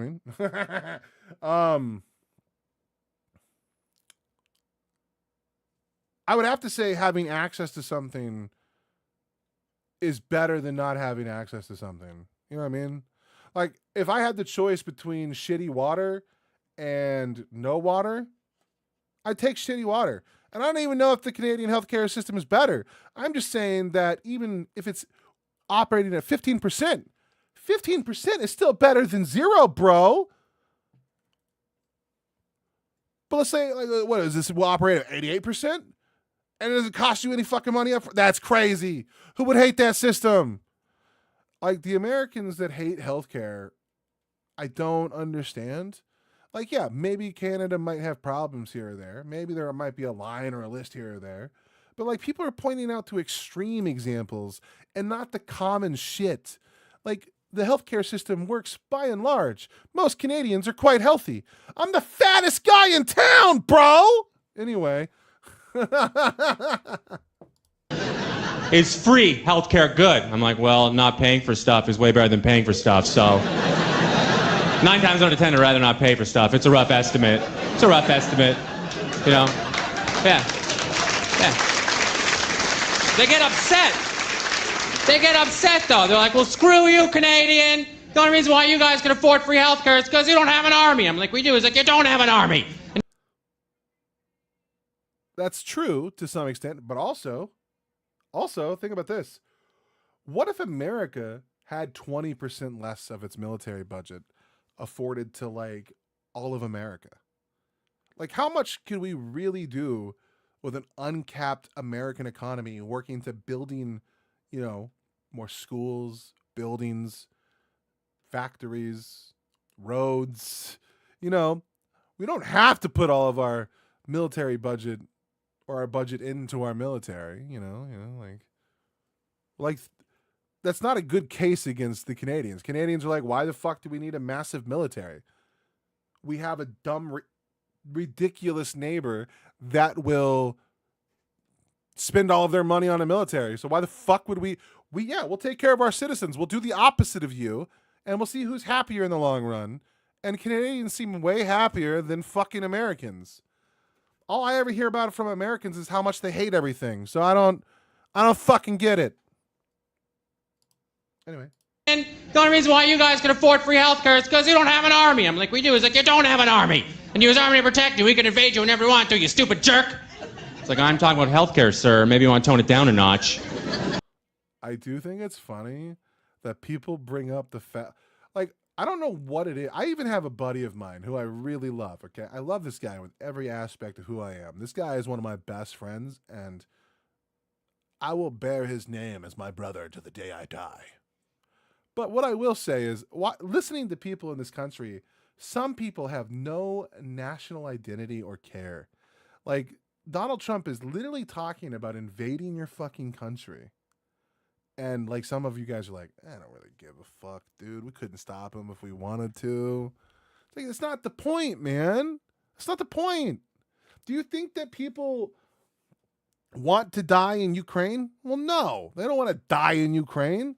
I mean? I would have to say having access to something is better than not having access to something. You know what I mean? Like, if I had the choice between shitty water and no water, I'd take shitty water. And I don't even know if the Canadian healthcare system is better. I'm just saying that even if it's operating at 15%, 15% is still better than zero, bro. But let's say, like, what is this? We'll operate at 88%? And it doesn't cost you any fucking money up? That's crazy. Who would hate that system? Like, the Americans that hate healthcare, I don't understand. Like, yeah, maybe Canada might have problems here or there. Maybe there might be a line or a list here or there. But like people are pointing out to extreme examples and not the common shit. Like the healthcare system works by and large. Most Canadians are quite healthy. I'm the fattest guy in town, bro. Anyway. Is free healthcare good? I'm like, well, not paying for stuff is way better than paying for stuff, so 9 times out of 10 I'd rather not pay for stuff. It's a rough estimate. It's a rough estimate. You know? Yeah. Yeah. They get upset. They get upset, though. They're like, well, screw you, Canadian. The only reason why you guys can afford free healthcare is because you don't have an army. I'm like, we do. It's like, you don't have an army. That's true to some extent, but also, think about this. What if America had 20% less of its military budget afforded to, like, all of America? Like, how much could we really do with an uncapped American economy working to building, you know, more schools, buildings, factories, roads? You know, we don't have to put all of our military budget or our budget into our military, you know, like that's not a good case against the Canadians. Canadians are like, why the fuck do we need a massive military? We have a dumb, ridiculous neighbor that will spend all of their money on a military. So why the fuck would we'll take care of our citizens. We'll do the opposite of you, and we'll see who's happier in the long run. And Canadians seem way happier than fucking Americans. All I ever hear about from Americans is how much they hate everything. So I don't fucking get it. Anyway. And the only reason why you guys can afford free healthcare is because you don't have an army. I'm like, we do. It's like, you don't have an army. And you use army to protect you. We can invade you whenever we want to, you stupid jerk. It's like, I'm talking about healthcare, sir. Maybe you want to tone it down a notch. I do think it's funny that people bring up the fact, like, I don't know what it is. I even have a buddy of mine who I really love, okay? I love this guy with every aspect of who I am. This guy is one of my best friends, and I will bear his name as my brother to the day I die. But what I will say is, listening to people in this country, some people have no national identity or care. Like, Donald Trump is literally talking about invading your fucking country. And like some of you guys are like, I don't really give a fuck, dude. We couldn't stop him if we wanted to. It's like, it's not the point, man. It's not the point. Do you think that people want to die in Ukraine? Well, no. They don't want to die in Ukraine.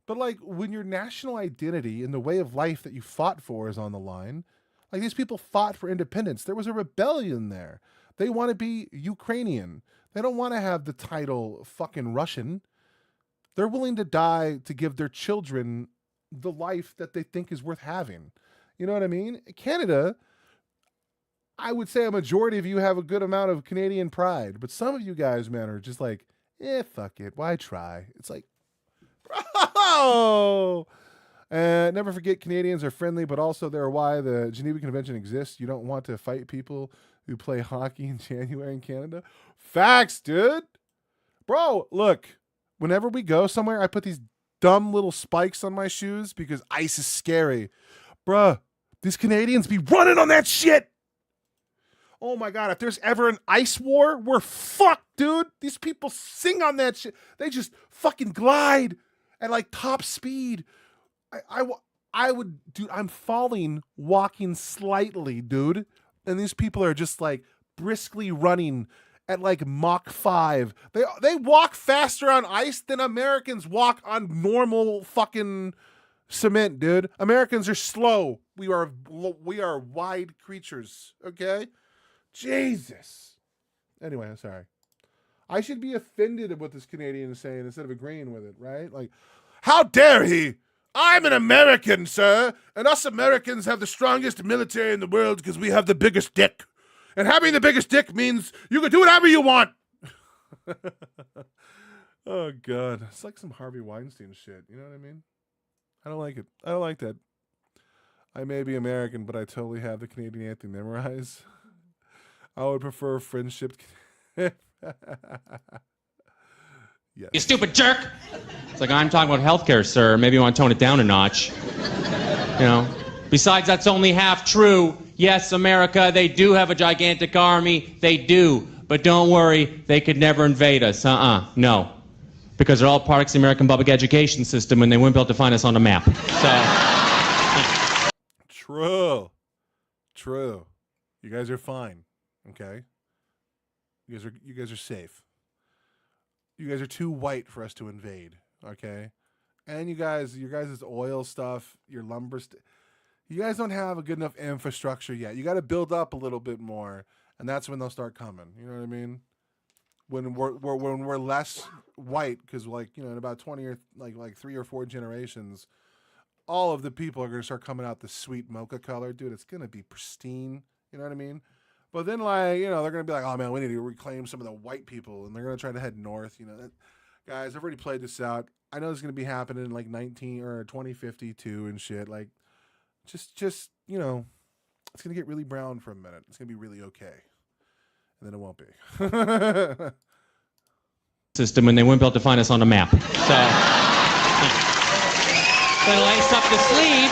But like when your national identity and the way of life that you fought for is on the line, like these people fought for independence. There was a rebellion there. They want to be Ukrainian. They don't want to have the title fucking Russian. They're willing to die to give their children the life that they think is worth having. You know what I mean? Canada, I would say a majority of you have a good amount of Canadian pride, but some of you guys, man, are just like, fuck it. Why try? It's like, bro! And never forget, Canadians are friendly, but also they're why the Geneva Convention exists. You don't want to fight people who play hockey in January in Canada. Facts, dude. Bro, look. Whenever we go somewhere, I put these dumb little spikes on my shoes because ice is scary. Bruh, these Canadians be running on that shit. Oh my God, if there's ever an ice war, we're fucked, dude. These people sing on that shit. They just fucking glide at like top speed. I would, dude, I'm falling, walking slightly, dude. And these people are just like briskly running at like Mach 5. They walk faster on ice than Americans walk on normal fucking cement, dude. Americans are slow. We are wide creatures, okay? Jesus. Anyway, I'm sorry. I should be offended at what this Canadian is saying instead of agreeing with it, right? Like, how dare he? I'm an American, sir, and us Americans have the strongest military in the world because we have the biggest dick. And having the biggest dick means you can do whatever you want. Oh, God. It's like some Harvey Weinstein shit. You know what I mean? I don't like it. I don't like that. I may be American, but I totally have the Canadian anthem memorized. I would prefer friendship. Yes. You stupid jerk. It's like, I'm talking about healthcare, sir. Maybe you want to tone it down a notch. You know? Besides, that's only half true. Yes, America, they do have a gigantic army. They do. But don't worry, they could never invade us. No. Because they're all products of the American public education system and they wouldn't be able to find us on a map. So. True. True. You guys are fine. Okay? You guys are safe. You guys are too white for us to invade. Okay? And your guys' oil stuff, your lumber you guys don't have a good enough infrastructure yet. You got to build up a little bit more, and that's when they'll start coming. You know what I mean? When we're less white, because in about 20 or like 3 or 4 generations, all of the people are gonna start coming out the sweet mocha color, dude. It's gonna be pristine. You know what I mean? But then they're gonna be like, oh man, we need to reclaim some of the white people, and they're gonna try to head north. Guys, I've already played this out. I know it's gonna be happening in like 2052 and shit. Like, just it's gonna get really brown for a minute. It's gonna be really okay, and then it won't be. System, and they wouldn't be able to find us on a map. So, gonna lace up the sleeve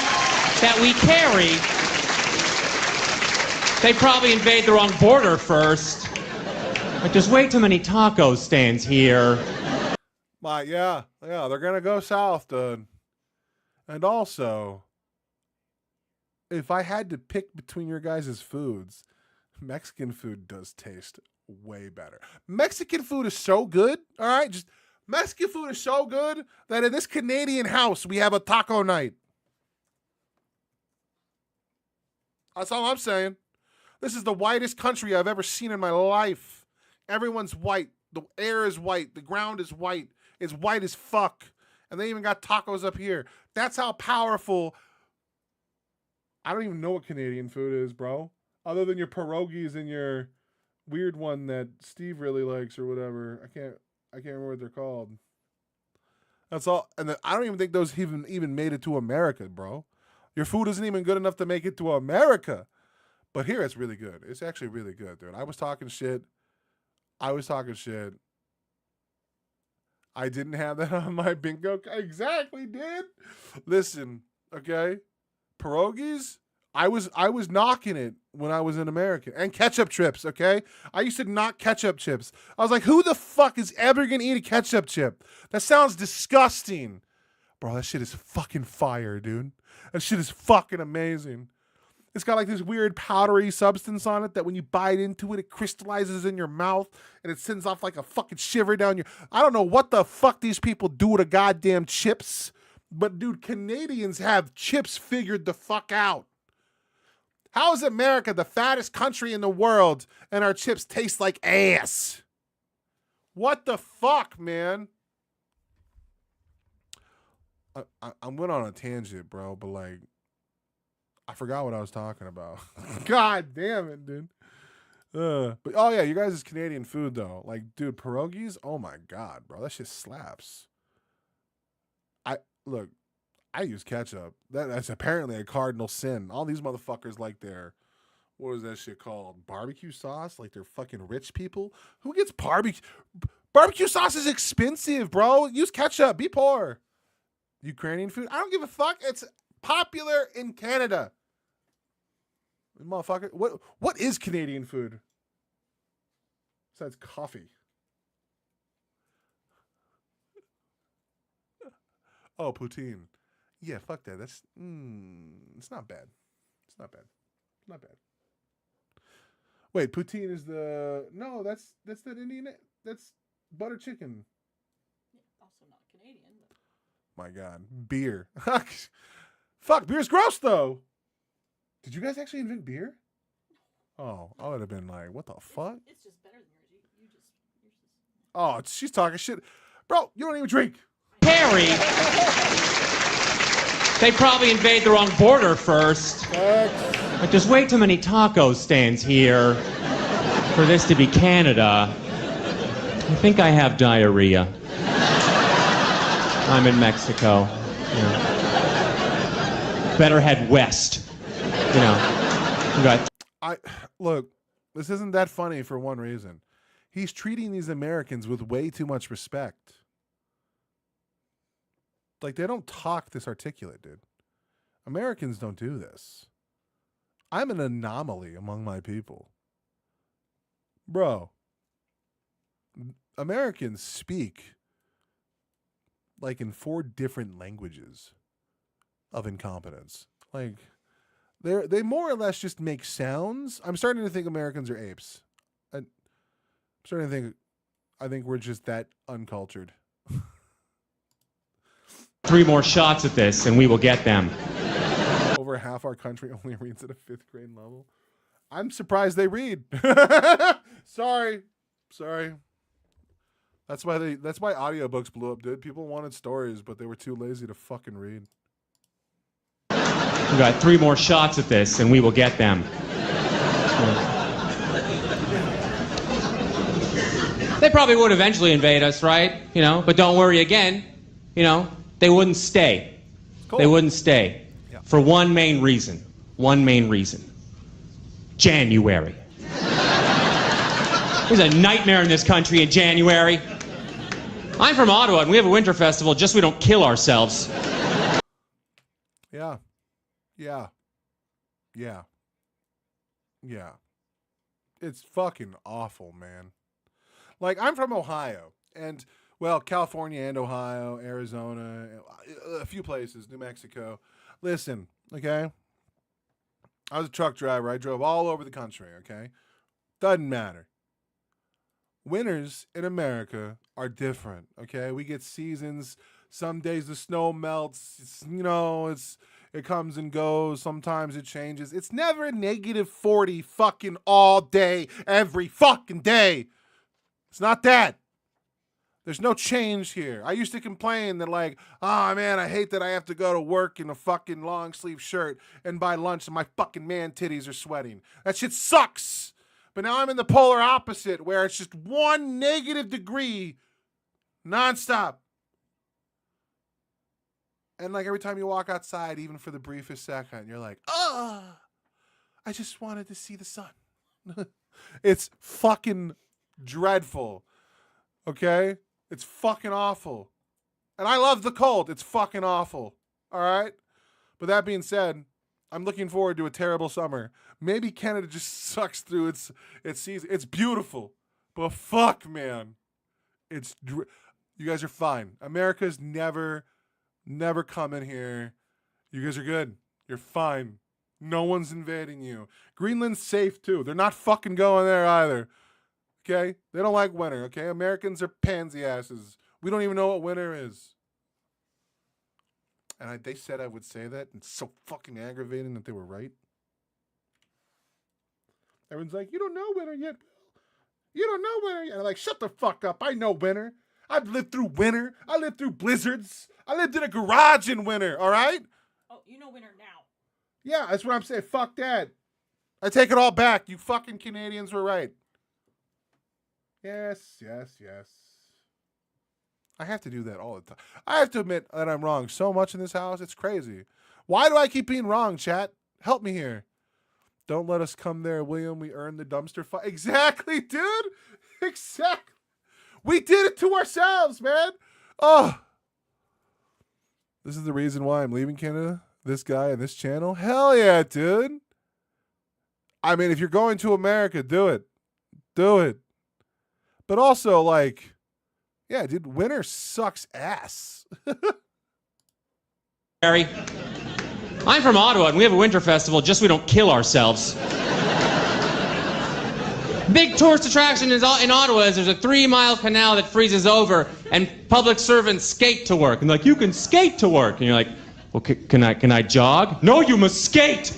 that we carry. They probably invade the wrong border first. Like, there's way too many taco stands here. Yeah, they're gonna go south, dude. And also, if I had to pick between your guys' foods, Mexican food does taste way better. Mexican food is so good, all right? Mexican food is so good that in this Canadian house, we have a taco night. That's all I'm saying. This is the whitest country I've ever seen in my life. Everyone's white. The air is white. The ground is white. It's white as fuck. And they even got tacos up here. That's how powerful. I don't even know what Canadian food is, bro. Other than your pierogies and your weird one that Steve really likes or whatever. I can't remember what they're called. That's all. And I don't even think those even made it to America, bro. Your food isn't even good enough to make it to America. But here it's really good. It's actually really good, dude. I was talking shit. I didn't have that on my bingo. Exactly, dude. Listen, okay? Pierogies, I was knocking it when I was in America. And ketchup chips, okay? I used to knock ketchup chips. I was like, who the fuck is ever gonna eat a ketchup chip? That sounds disgusting. Bro, that shit is fucking fire, dude. That shit is fucking amazing. It's got like this weird powdery substance on it that when you bite into it, it crystallizes in your mouth and it sends off like a fucking shiver down your... I don't know what the fuck these people do with the goddamn chips, but dude, Canadians have chips figured the fuck out. How is America the fattest country in the world and our chips taste like ass? What the fuck, man? I went on a tangent, bro, but like, I forgot what I was talking about. God damn it, dude. But oh yeah, you guys is Canadian food though. Like, dude, pierogies. Oh my god, bro, that shit slaps. I use ketchup. That's apparently a cardinal sin. All these motherfuckers like their, what is that shit called? Barbecue sauce? Like they're fucking rich people. Who gets barbecue? Barbecue sauce is expensive, bro. Use ketchup. Be poor. Ukrainian food. I don't give a fuck. It's popular in Canada. Motherfucker. What is Canadian food? Besides coffee. Oh, poutine. Yeah, fuck that. That's it's not bad. It's not bad. It's not bad. Wait, poutine is that's the Indian. That's butter chicken. Yeah, also not Canadian. But... My God, beer. Fuck, beer's gross though. Did you guys actually invent beer? Oh, I would have been like, what the fuck? It's just better than yours. Yours just... Oh, she's talking shit, bro. You don't even drink. Harry. They probably invade the wrong border first. Like, there's way too many taco stands here for this to be Canada. I think I have diarrhea. I'm in Mexico. Yeah. Better head west. You got. Look, this isn't that funny for one reason. He's treating these Americans with way too much respect. Like, they don't talk this articulate, dude. Americans don't do this. I'm an anomaly among my people. Bro, Americans speak like in 4 different languages of incompetence. Like they more or less just make sounds. I'm starting to think Americans are apes. I'm starting to think I think we're just that uncultured. 3 more shots at this and we will get them. Over half our country only reads at a 5th grade level. I'm surprised they read. Sorry. That's why audiobooks blew up, dude. People wanted stories, but they were too lazy to fucking read. We got 3 more shots at this and we will get them. They probably would eventually invade us, right? You know, but don't worry again. You know, they wouldn't stay. Cool. They wouldn't stay. Yeah. For one main reason. January. There's a nightmare in this country in January. I'm from Ottawa and we have a winter festival just so we don't kill ourselves. Yeah. It's fucking awful, man. Like, I'm from Ohio, and, well, California and Ohio, Arizona, a few places, New Mexico. Listen, okay? I was a truck driver. I drove all over the country, okay? Doesn't matter. Winters in America are different, okay? We get seasons. Some days the snow melts. It comes and goes. Sometimes it changes. It's never -40 fucking all day, every fucking day. It's not that. There's no change here. I used to complain that like, oh man, I hate that I have to go to work in a fucking long sleeve shirt and by lunch my fucking man titties are sweating. That shit sucks. But now I'm in the polar opposite where it's just 1 negative degree nonstop. And like every time you walk outside, even for the briefest second, you're like, I just wanted to see the sun. It's fucking dreadful. Okay? It's fucking awful. And I love the cold. It's fucking awful. All right? But that being said, I'm looking forward to a terrible summer. Maybe Canada just sucks through its season. It's beautiful. But fuck, man. You guys are fine. America's never come in here. You guys are good. You're fine. No one's invading you. Greenland's safe too. They're not fucking going there either. Okay? They don't like winter, okay? Americans are pansy asses. We don't even know what winter is. And they said I would say that, and it's so fucking aggravating that they were right. Everyone's like, you don't know winter yet. You don't know winter yet. I'm like, shut the fuck up. I know winter. I've lived through winter. I lived through blizzards. I lived in a garage in winter, all right? Oh, you know winter now. Yeah, that's what I'm saying. Fuck that. I take it all back. You fucking Canadians were right. Yes. I have to do that all the time. I have to admit that I'm wrong so much in this house. It's crazy. Why do I keep being wrong, chat? Help me here. Don't let us come there, William. We earned the dumpster fire. Exactly, dude. Exactly. We did it to ourselves, man. Oh. This is the reason why I'm leaving Canada. This guy and this channel. Hell yeah, dude. I mean, if you're going to America, do it. Do it. But also, like, yeah, dude, winter sucks ass. Harry, I'm from Ottawa and we have a winter festival just so we don't kill ourselves. Big tourist attraction in Ottawa is there's a 3-mile canal that freezes over and public servants skate to work. And like, you can skate to work. And you're like, well, can I jog? No, you must skate.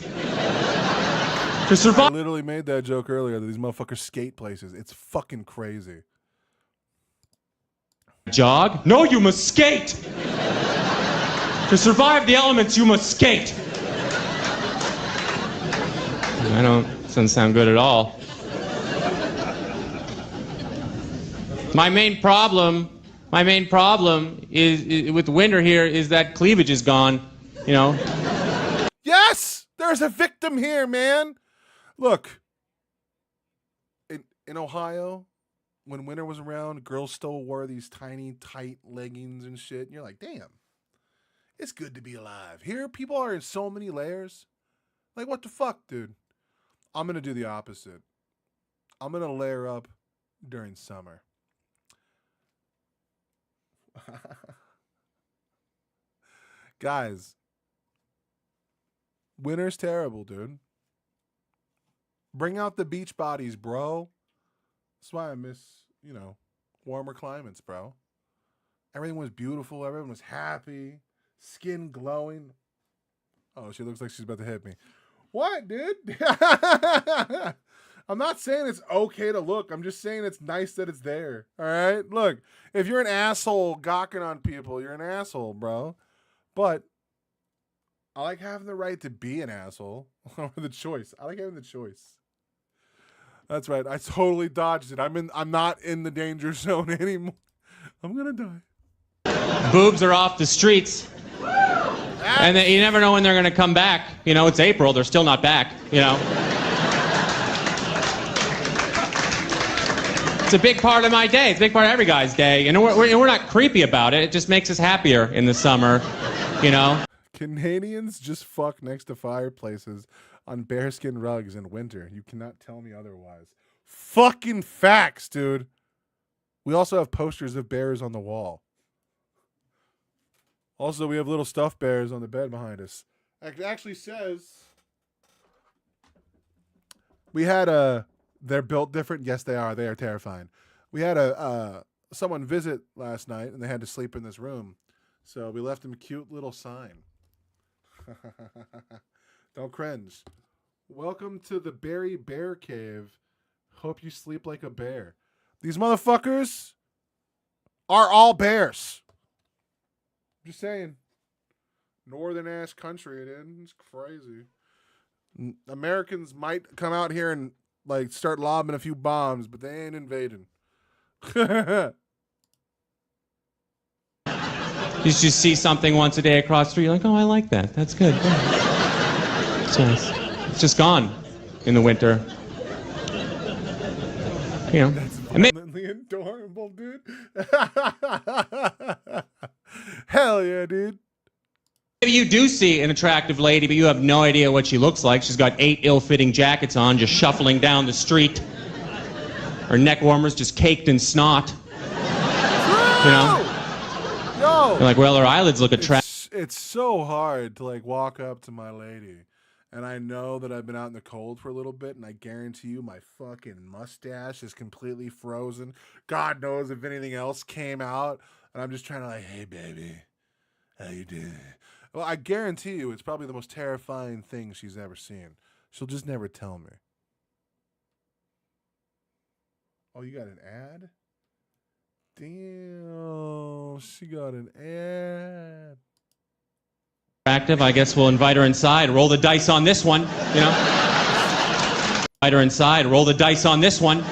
To survive. I literally made that joke earlier that these motherfuckers skate places. It's fucking crazy. Jog? No, you must skate. To survive the elements, you must skate. Doesn't sound good at all. My main problem is with winter here is that cleavage is gone, you know. Yes, there's a victim here, man. Look, in Ohio, when winter was around, girls still wore these tiny, tight leggings and shit. And you're like, damn, it's good to be alive. Here, people are in so many layers. Like, what the fuck, dude? I'm going to do the opposite. I'm going to layer up during summer. Guys, winter's terrible, dude. Bring out the beach bodies, bro. That's why I miss, warmer climates, bro. Everything was beautiful. Everyone was happy. Skin glowing. Oh, she looks like she's about to hit me. What, dude? I'm not saying it's okay to look. I'm just saying it's nice that it's there. All right? Look, if you're an asshole gawking on people, you're an asshole, bro. But I like having the right to be an asshole. Or the choice. I like having the choice. That's right. I totally dodged it. I'm not in the danger zone anymore. I'm gonna die. Boobs are off the streets. And you never know when they're going to come back. It's April. They're still not back, It's a big part of my day. It's a big part of every guy's day. We're not creepy about it. It just makes us happier in the summer, Canadians just fuck next to fireplaces on bearskin rugs in winter. You cannot tell me otherwise. Fucking facts, dude. We also have posters of bears on the wall. Also, we have little stuffed bears on the bed behind us. It actually says we had they're built different. Yes, they are. They are terrifying. We had someone visit last night, and they had to sleep in this room. So we left them a cute little sign. Don't cringe. Welcome to the Berry Bear Cave. Hope you sleep like a bear. These motherfuckers are all bears. Just saying. Northern ass country it is. It's crazy. Americans might come out here and start lobbing a few bombs, but they ain't invading. You just see something once a day across the street, you're like, oh, I like that. That's good. Yeah. It's nice. It's just gone in the winter. That's violently adorable, dude. Hell yeah, dude. Maybe you do see an attractive lady, but you have no idea what she looks like. She's got 8 ill-fitting jackets on, just shuffling down the street. Her neck warmer's just caked in snot. Yo! You're like, well, her eyelids look attractive. It's so hard to walk up to my lady. And I know that I've been out in the cold for a little bit, and I guarantee you my fucking mustache is completely frozen. God knows if anything else came out. And I'm just trying to hey, baby, how you doing? Well, I guarantee you it's probably the most terrifying thing she's ever seen. She'll just never tell me. Oh, you got an ad? Damn, she got an ad. Attractive, I guess we'll invite her inside. Roll the dice on this one, Invite her inside. Roll the dice on this one,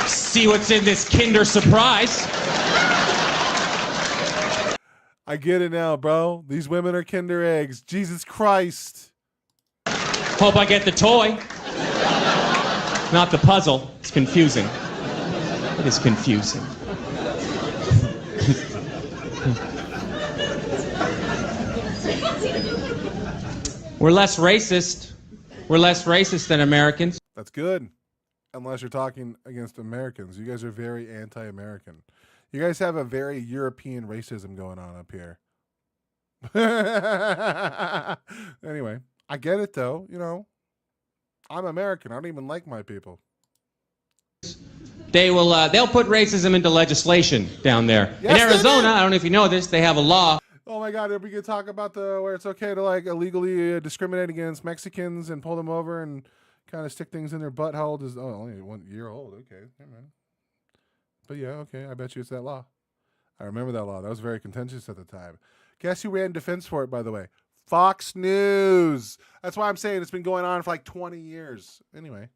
See what's in this Kinder Surprise. I get it now, bro. These women are Kinder eggs. Jesus Christ. Hope I get the toy. Not the puzzle. It's confusing. It is confusing. We're less racist. We're less racist than Americans. That's good. Unless you're talking against Americans. You guys are very anti-American. You guys have a very European racism going on up here. Anyway, I get it though. I'm American. I don't even like my people. They'll put racism into legislation down there. Yes, in Arizona, I don't know if you know this, they have a law. Oh my God, we could talk about where it's okay to illegally discriminate against Mexicans and pull them over and kind of stick things in their butt. How old is? Oh, only 1 year old. Okay, never mind. But yeah, okay. I bet you it's that law. I remember that law. That was very contentious at the time. Guess who ran defense for it, by the way? Fox News. That's why I'm saying it's been going on for 20 years. Anyway.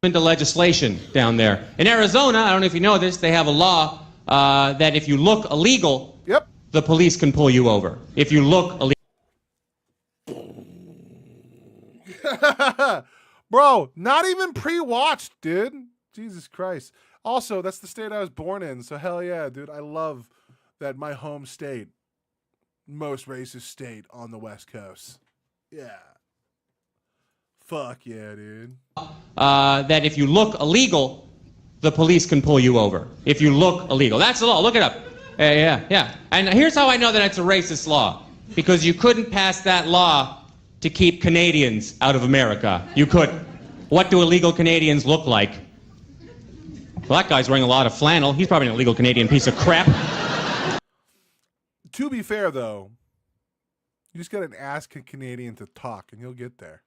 Into legislation down there. In Arizona, I don't know if you know this, they have a law that if you look illegal, Yep. the police can pull you over. If you look illegal. Bro, not even pre-watched, dude. Jesus Christ. Also, that's the state I was born in, so hell yeah, dude. I love that my home state, most racist state on the West Coast. Yeah. Fuck yeah, dude. That if you look illegal, the police can pull you over. If you look illegal. That's the law. Look it up. Yeah. And here's how I know that it's a racist law. Because you couldn't pass that law to keep Canadians out of America. You couldn't. What do illegal Canadians look like? Well, that guy's wearing a lot of flannel. He's probably an illegal Canadian piece of crap. To be fair, though, you just gotta ask a Canadian to talk, and you'll get there.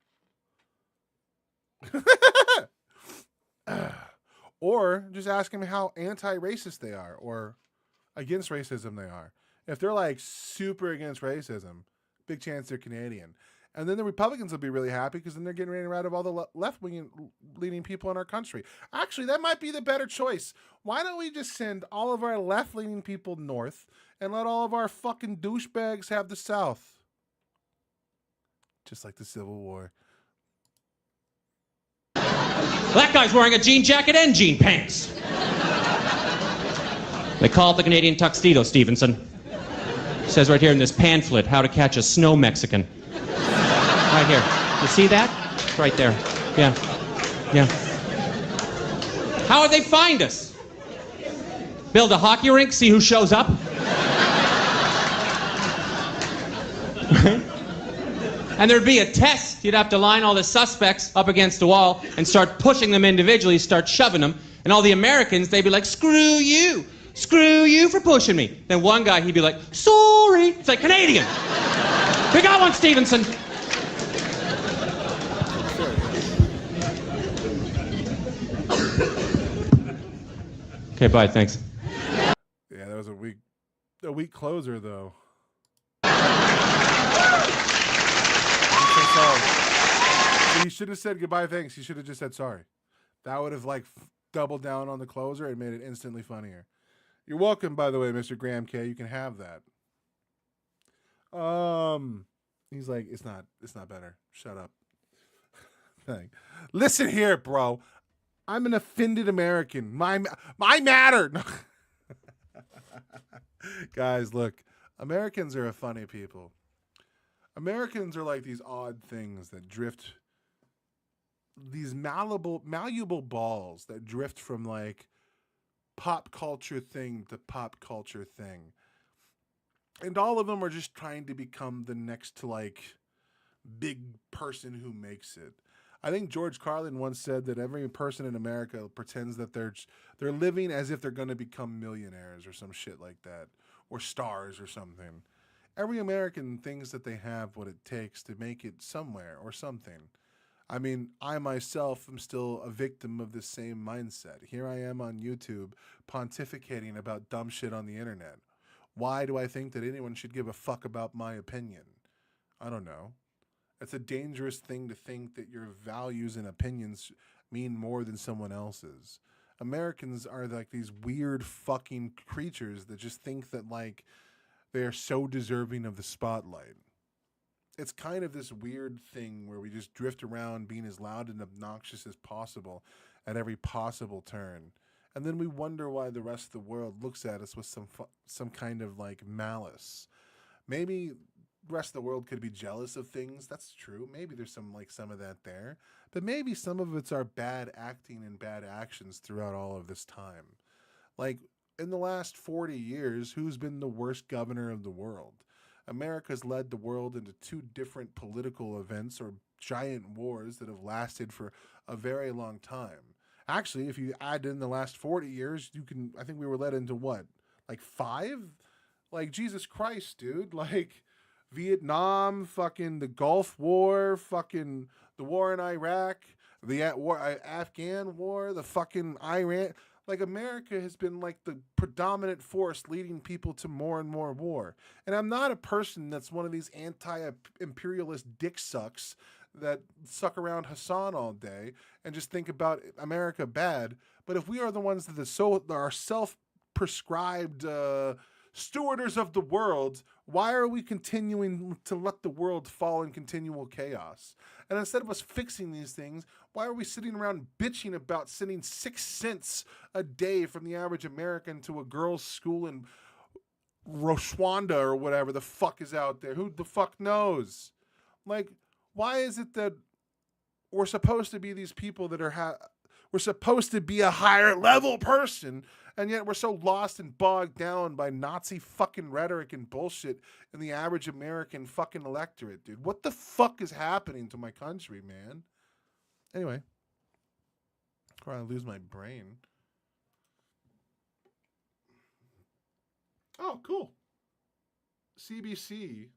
Or just ask them how anti-racist they are, or against racism they are. If they're like super against racism, big chance they're Canadian. And then the Republicans will be really happy because then they're getting rid of all the left-wing leading people in our country. Actually, that might be the better choice. Why don't we just send all of our left-leaning people north and let all of our fucking douchebags have the south? Just like the Civil War. That guy's wearing a jean jacket and jean pants. They call it the Canadian tuxedo, Stevenson. It says right here in this pamphlet, how to catch a snow Mexican. Right here. You see that? It's right there. Yeah. How would they find us? Build a hockey rink, see who shows up? And there'd be a test. You'd have to line all the suspects up against a wall and start pushing them individually, start shoving them. And all the Americans, they'd be like, screw you. Screw you for pushing me. Then one guy, he'd be like, sorry. It's like, Canadian. We got one, Stevenson. Okay, bye, thanks. Yeah, that was a weak closer, though. Sorry. He shouldn't have said goodbye, thanks. He should have just said sorry. That would have like doubled down on the closer and made it instantly funnier. You're welcome, by the way, Mr. Graham K. You can have that. He's like, it's not better. Shut up. Listen here, bro. I'm an offended American. My matter. Guys, look. Americans are a funny people. Americans are like these odd things that drift, these malleable balls that drift from like pop culture thing to pop culture thing. And all of them are just trying to become the next to like big person who makes it. I think George Carlin once said that every person in America pretends that they're living as if they're going to become millionaires or some shit like that, or stars or something. Every American thinks that they have what it takes to make it somewhere or something. I mean, I myself am still a victim of this same mindset. Here I am on YouTube pontificating about dumb shit on the internet. Why do I think that anyone should give a fuck about my opinion? I don't know. It's a dangerous thing to think that your values and opinions mean more than someone else's. Americans are like these weird fucking creatures that just think that like they are so deserving of the spotlight. It's kind of this weird thing where we just drift around being as loud and obnoxious as possible at every possible turn. And then we wonder why the rest of the world looks at us with some kind of like malice. Maybe the rest of the world could be jealous of things. That's true. Maybe there's some of that there. But maybe some of it's our bad acting and bad actions throughout all of this time. Like, in the last 40 years, who's been the worst governor of the world? America's led the world into two different political events or giant wars that have lasted for a very long time. Actually, if you add in the last 40 years, I think we were led into what? Like 5? Like, Jesus Christ, dude. Like, Vietnam, fucking the Gulf War, fucking the war in Iraq, the Afghan war, the fucking Iran. Like, America has been like the predominant force leading people to more and more war. And I'm not a person that's one of these anti-imperialist dick sucks that suck around Hassan all day and just think about America bad. But if we are the ones that are self-prescribed stewarders of the world, why are we continuing to let the world fall in continual chaos? And instead of us fixing these things, why are we sitting around bitching about sending 6 cents a day from the average American to a girls' school in Rwanda or whatever the fuck is out there? Who the fuck knows? Like, Why is it that we're supposed to be these people that are we're supposed to be a higher level person, and yet we're so lost and bogged down by Nazi fucking rhetoric and bullshit in the average American fucking electorate, dude. What the fuck is happening to my country, man? Anyway, before I lose my brain. Oh, cool. CBC,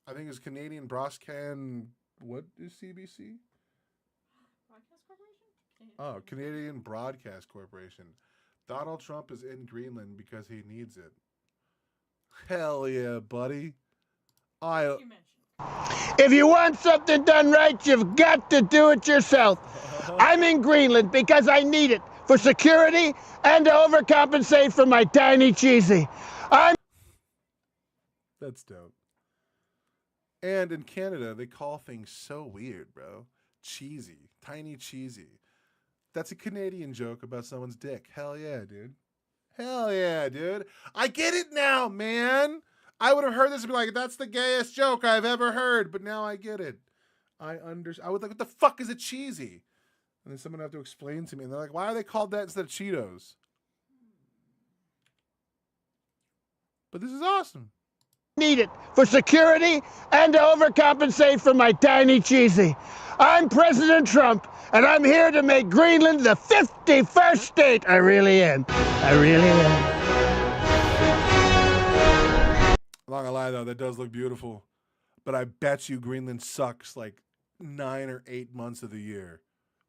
I think is Canadian Broadcast. What is CBC? Broadcast Corporation? Oh, Canadian Broadcast Corporation. Donald Trump is in Greenland because he needs it. Hell yeah, buddy. You mentioned. If you want something done right, you've got to do it yourself. I'm in Greenland because I need it for security and to overcompensate for my tiny cheesy. That's dope. And in Canada, they call things so weird, bro. Cheesy. Tiny cheesy. That's a Canadian joke about someone's dick. Hell yeah, dude. Hell yeah, dude. I get it now, man. I would have heard this and be like, that's the gayest joke I've ever heard. But now I get it. I would like, what the fuck is a cheesy? And then someone would have to explain to me. And they're like, why are they called that instead of Cheetos? But this is awesome. Need it for security and to overcompensate for my tiny cheesy. I'm President Trump, and I'm here to make Greenland the 51st state. I really am. I really am. I'm not gonna lie though, that does look beautiful. But I bet you Greenland sucks like 9 or 8 months of the year.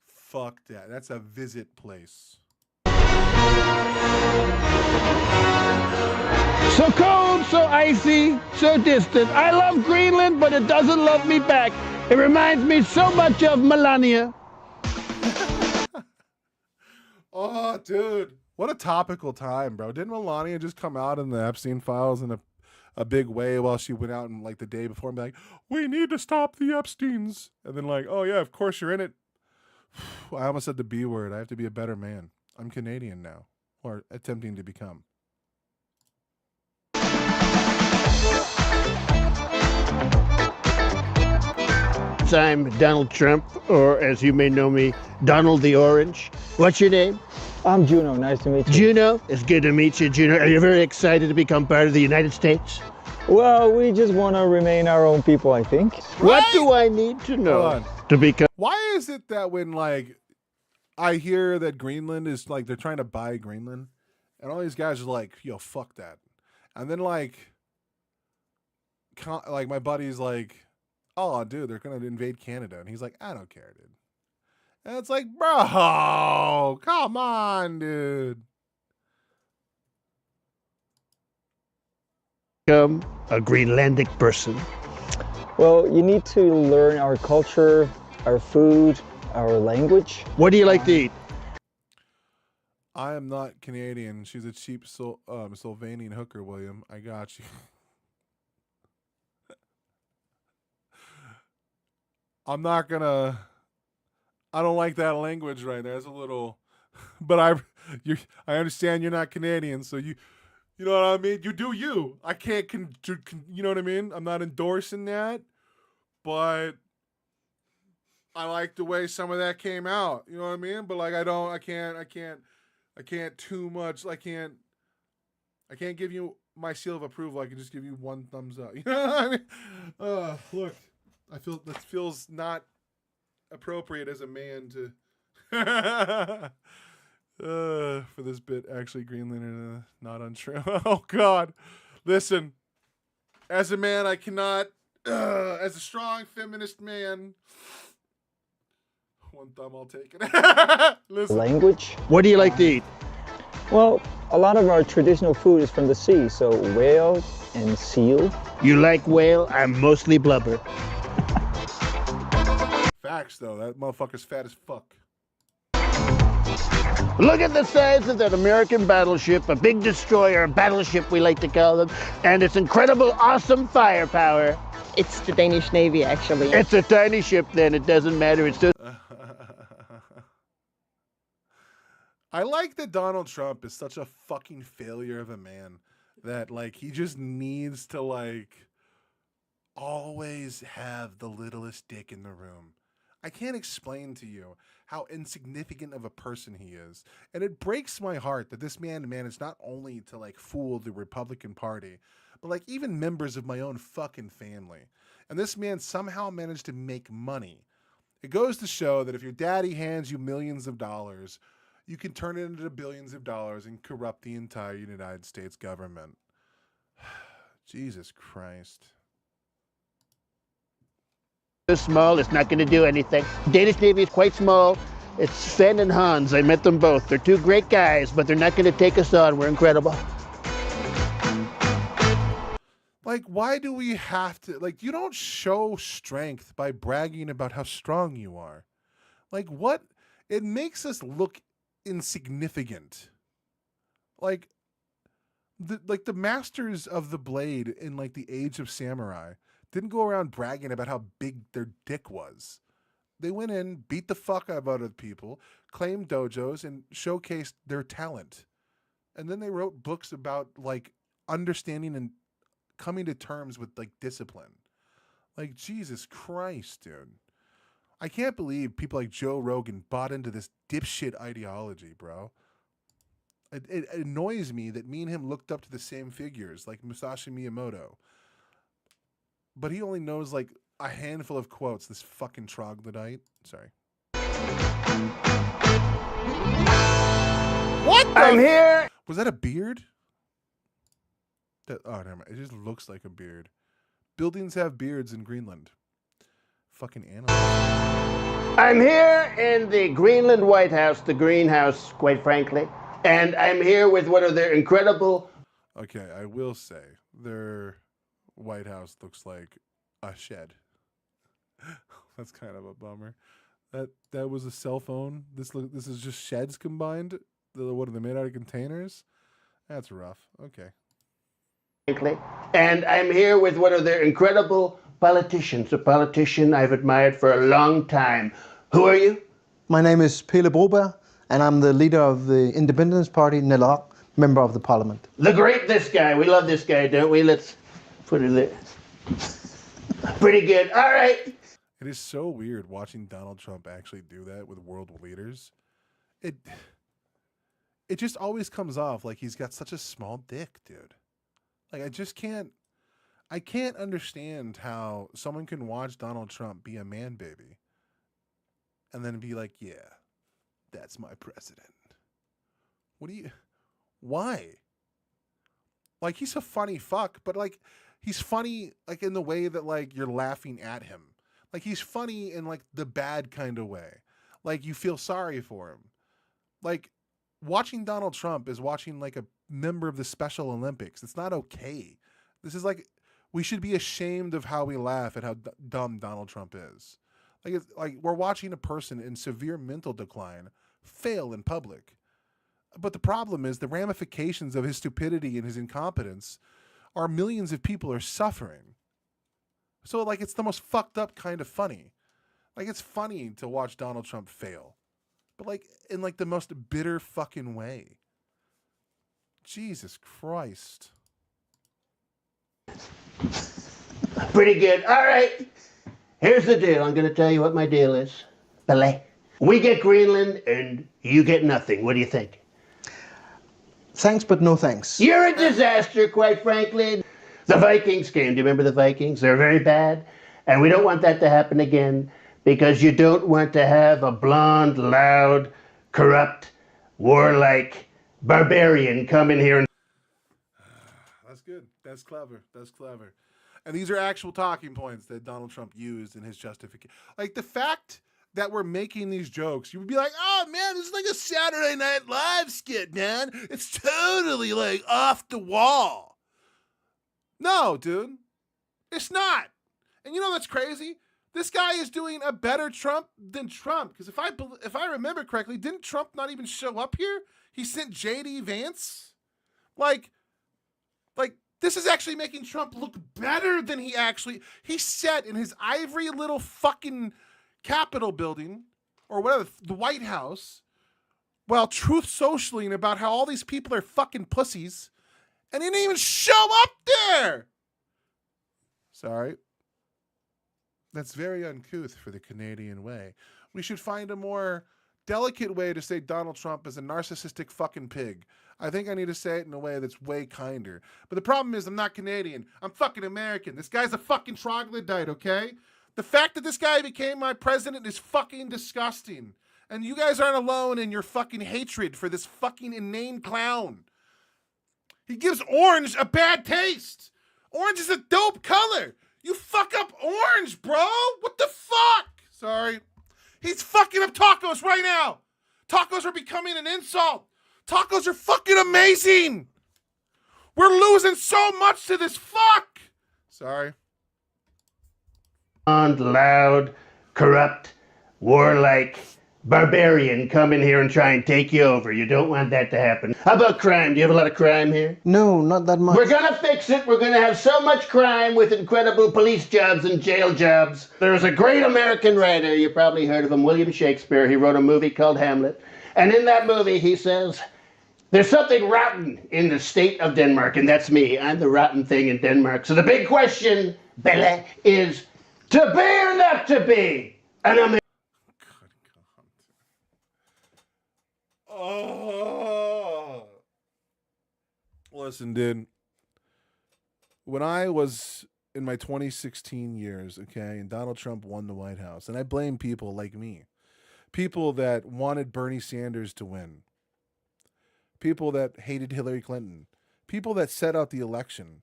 Fuck that. That's a visit place. So cold, so icy, so distant. I love Greenland, but it doesn't love me back. It reminds me so much of Melania. Oh, dude. What a topical time, bro. Didn't Melania just come out in the Epstein files in a big way while she went out and like the day before and be like, we need to stop the Epsteins. And then like, oh yeah, of course you're in it. I almost said the B word. I have to be a better man. I'm Canadian now, or attempting to become. I'm Donald Trump, or as you may know me, Donald the Orange. What's your name? I'm Juno. Nice to meet you. Juno. It's good to meet you, Juno. Are you very excited to become part of the United States? Well, we just want to remain our own people, I think. What do I need to know to become? Why is it that when like I hear that Greenland is like they're trying to buy Greenland, and all these guys are like, "Yo, fuck that," and then like my buddy's like, "Oh, dude, they're gonna invade Canada," and he's like, "I don't care, dude." And it's like, bro, come on, dude. Become a Greenlandic person. Well, you need to learn our culture, our food, our language. What do you like to eat? I am not Canadian. She's a cheap Sylvanian hooker, William. I got you. I'm not gonna. I don't like that language right there. It's a little, but I understand you're not Canadian, so you know what I mean. You do you. I can't. You know what I mean. I'm not endorsing that, but I like the way some of that came out. You know what I mean. But like, I can't too much. I can't give you my seal of approval. I can just give you one thumbs up. You know what I mean? Look. I feel that feels not appropriate as a man to for this bit. Actually, Greenland not untrue. Oh God, listen. As a man, I cannot. As a strong feminist man, one thumb I'll take it. Listen. Language. What do you like to eat? Well, a lot of our traditional food is from the sea, so whale and seal. You like whale? I'm mostly blubber. Facts though, that motherfucker's fat as fuck. Look at the size of that American battleship, a big destroyer, a battleship we like to call them, and its incredible, awesome firepower. It's the Danish Navy, actually. It's a tiny ship then, it doesn't matter, it's just... I like that Donald Trump is such a fucking failure of a man that like he just needs to like always have the littlest dick in the room. I can't explain to you how insignificant of a person he is. And it breaks my heart that this man managed not only to like fool the Republican Party, but like even members of my own fucking family. And this man somehow managed to make money. It goes to show that if your daddy hands you millions of dollars, you can turn it into billions of dollars and corrupt the entire United States government. Jesus Christ. It's small, it's not going to do anything. Danish Navy is quite small. It's Sven and Hans. I met them both. They're two great guys, but they're not going to take us on. We're incredible. Like, why do we have to, like, you don't show strength by bragging about how strong you are. Like, what? It makes us look insignificant. Like the masters of the blade in like the Age of Samurai didn't go around bragging about how big their dick was. They went in, beat the fuck out of other people, claimed dojos, and showcased their talent. And then they wrote books about like understanding and coming to terms with like discipline. Like, Jesus Christ, dude. I can't believe people like Joe Rogan bought into this dipshit ideology, bro. It annoys me that me and him looked up to the same figures, like Musashi Miyamoto. But he only knows like a handful of quotes, this fucking troglodyte. Sorry. What the I'm here. Was that a beard? Oh, never mind. It just looks like a beard. Buildings have beards in Greenland. Fucking animals. I'm here in the Greenland White House, the greenhouse, quite frankly. And I'm here with one of their incredible... Okay, I will say, their White House looks like a shed. That's kind of a bummer. That was a cell phone. This is just sheds combined. What are they made out of? Containers? That's rough. Okay. And I'm here with one of their incredible politicians, a politician I've admired for a long time. Who are you? My name is Pele Broberg, and I'm the leader of the Independence Party, Nellok, member of the parliament. The great this guy. We love this guy, don't we? Let's put it there. Pretty good. All right. It is so weird watching Donald Trump actually do that with world leaders. It just always comes off like he's got such a small dick, dude. Like, I can't understand how someone can watch Donald Trump be a man baby and then be like, yeah, that's my president. Why? Like, he's a funny fuck, but like, he's funny like in the way that like you're laughing at him. Like, he's funny in like the bad kind of way. Like, you feel sorry for him. Like, watching Donald Trump is watching like a member of the Special Olympics. It's not okay. This is like, we should be ashamed of how we laugh at how dumb Donald Trump is. Like, it's like we're watching a person in severe mental decline fail in public. But the problem is the ramifications of his stupidity and his incompetence are millions of people are suffering. So like, it's the most fucked up kind of funny. Like, it's funny to watch Donald Trump fail, but like in like the most bitter fucking way. Jesus Christ. Pretty good. All right. Here's the deal. I'm going to tell you what my deal is. Belay. We get Greenland and you get nothing. What do you think? Thanks, but no thanks. You're a disaster, quite frankly. The Vikings came. Do you remember the Vikings? They're very bad. And we don't want that to happen again because you don't want to have a blonde, loud, corrupt, warlike barbarian come in here and... That's good. That's clever. That's clever. And these are actual talking points that Donald Trump used in his justification. Like, the fact that we're making these jokes, you would be like, oh man, this is like a Saturday Night Live skit, man. It's totally like off the wall. No, dude, it's not. And you know what's crazy? This guy is doing a better Trump than Trump. Because if I remember correctly, didn't Trump not even show up here? He sent J.D. Vance. Like this is actually making Trump look better than he sat in his ivory little fucking Capitol building or whatever, the White House, while truth socialing about how all these people are fucking pussies, and he didn't even show up there. Sorry. That's very uncouth for the Canadian way. We should find a more delicate way to say Donald Trump is a narcissistic fucking pig. I think I need to say it in a way that's way kinder. But the problem is I'm not Canadian. I'm fucking American. This guy's a fucking troglodyte, okay? The fact that this guy became my president is fucking disgusting. And you guys aren't alone in your fucking hatred for this fucking inane clown. He gives orange a bad taste. Orange is a dope color. You fuck up orange, bro. What the fuck? Sorry. He's fucking up tacos right now. Tacos are becoming an insult. Tacos are fucking amazing. We're losing so much to this fuck. Sorry. Loud, corrupt, warlike, barbarian come in here and try and take you over. You don't want that to happen. How about crime? Do you have a lot of crime here? No, not that much. We're gonna fix it. We're gonna have so much crime with incredible police jobs and jail jobs. There's a great American writer, you probably heard of him, William Shakespeare. He wrote a movie called Hamlet. And in that movie, he says, there's something rotten in the state of Denmark, and that's me. I'm the rotten thing in Denmark. So the big question, Bella, is to be or not to be an American. Oh. Listen, dude. When I was in my 2016 years, okay, and Donald Trump won the White House, and I blame people like me, people that wanted Bernie Sanders to win, people that hated Hillary Clinton, people that set out the election.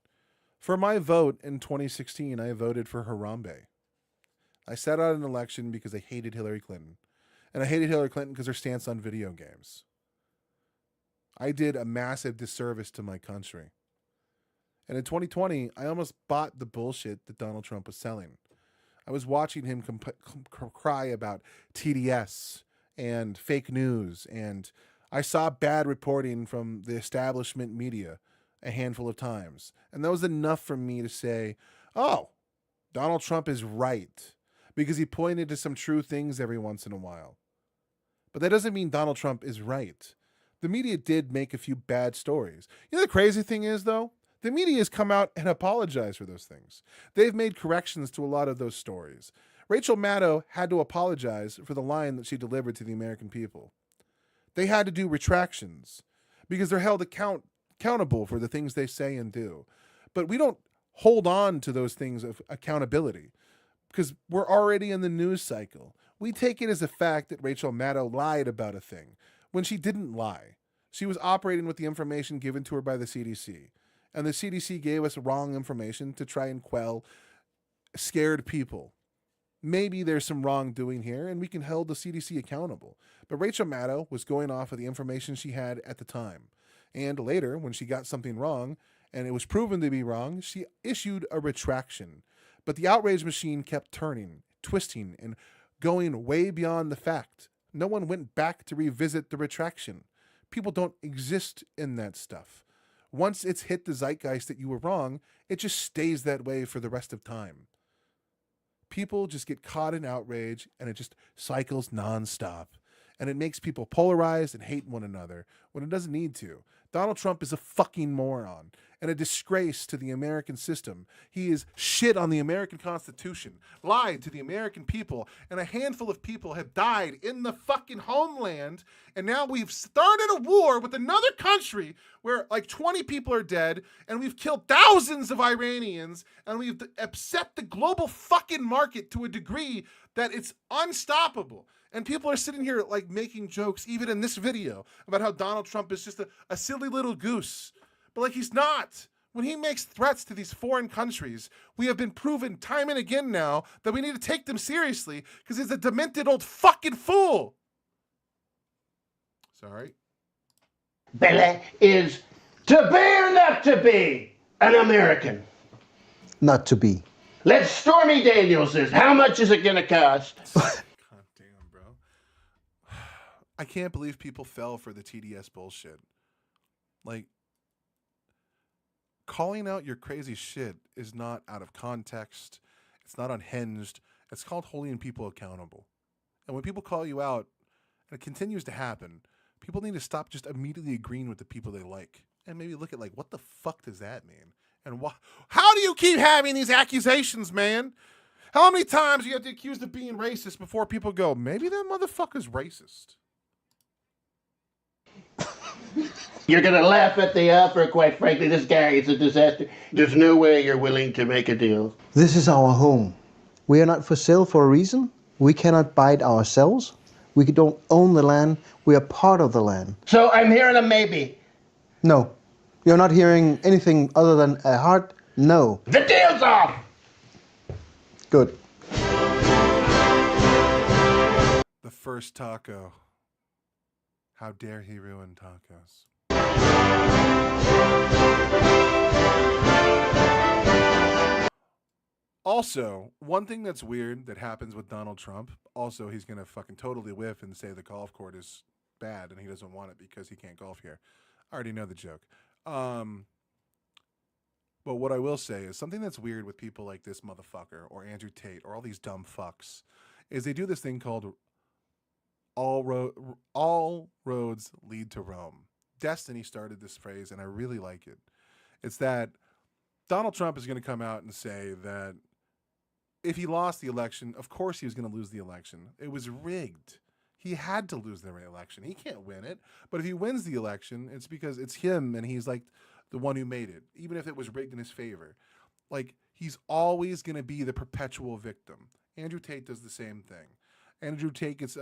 For my vote in 2016, I voted for Harambe. I set out an election because I hated Hillary Clinton. And I hated Hillary Clinton because her stance on video games. I did a massive disservice to my country. And in 2020, I almost bought the bullshit that Donald Trump was selling. I was watching him cry about TDS and fake news, and I saw bad reporting from the establishment media a handful of times. And that was enough for me to say, oh, Donald Trump is right, because he pointed to some true things every once in a while. But that doesn't mean Donald Trump is right. The media did make a few bad stories. You know the crazy thing is, though? The media has come out and apologized for those things. They've made corrections to a lot of those stories. Rachel Maddow had to apologize for the line that she delivered to the American people. They had to do retractions because they're held accountable for the things they say and do. But we don't hold on to those things of accountability because we're already in the news cycle. We take it as a fact that Rachel Maddow lied about a thing when she didn't lie. She was operating with the information given to her by the CDC. And the CDC gave us wrong information to try and quell scared people. Maybe there's some wrongdoing here and we can hold the CDC accountable. But Rachel Maddow was going off of the information she had at the time. And later, when she got something wrong and it was proven to be wrong, she issued a retraction. But the outrage machine kept turning, twisting, and going way beyond the fact. No one went back to revisit the retraction. People don't exist in that stuff. Once it's hit the zeitgeist that you were wrong, it just stays that way for the rest of time. People just get caught in outrage and it just cycles nonstop. And it makes people polarized and hate one another when it doesn't need to. Donald Trump is a fucking moron and a disgrace to the American system. He is shit on the American Constitution, lied to the American people, and a handful of people have died in the fucking homeland. And now we've started a war with another country where like 20 people are dead, and we've killed thousands of Iranians, and we've upset the global fucking market to a degree that it's unstoppable. And people are sitting here like making jokes, even in this video, about how Donald Trump is just a silly little goose. But like he's not. When he makes threats to these foreign countries, we have been proven time and again now that we need to take them seriously because he's a demented old fucking fool. Sorry. Bella is to be or not to be an American. Not to be. Let Stormy Daniels says, how much is it going to cost? I can't believe people fell for the TDS bullshit. Like, calling out your crazy shit is not out of context. It's not unhinged. It's called holding people accountable. And when people call you out, and it continues to happen, people need to stop just immediately agreeing with the people they like. And maybe look at like, what the fuck does that mean? And how do you keep having these accusations, man? How many times do you have to accuse of being racist before people go, maybe that motherfucker's racist? You're going to laugh at the offer. Quite frankly, this guy is a disaster. There's no way you're willing to make a deal. This is our home. We are not for sale for a reason. We cannot buy it ourselves. We don't own the land. We are part of the land. So I'm hearing a maybe. No. You're not hearing anything other than a hard no. The deal's off! Good. The first taco. How dare he ruin tacos? Also, one thing that's weird that happens with Donald Trump, also he's going to fucking totally whiff and say the golf court is bad and he doesn't want it because he can't golf here. I already know the joke. But what I will say is something that's weird with people like this motherfucker or Andrew Tate or all these dumb fucks is they do this thing called all roads lead to Rome. Destiny started this phrase and I really like it. It's that Donald Trump is going to come out and say that if he lost the election, of course he was going to lose the election. It was rigged. He had to lose the election. He can't win it. But if he wins the election, it's because it's him and he's like the one who made it, even if it was rigged in his favor. Like, he's always going to be the perpetual victim. Andrew Tate does the same thing. Andrew Tate gets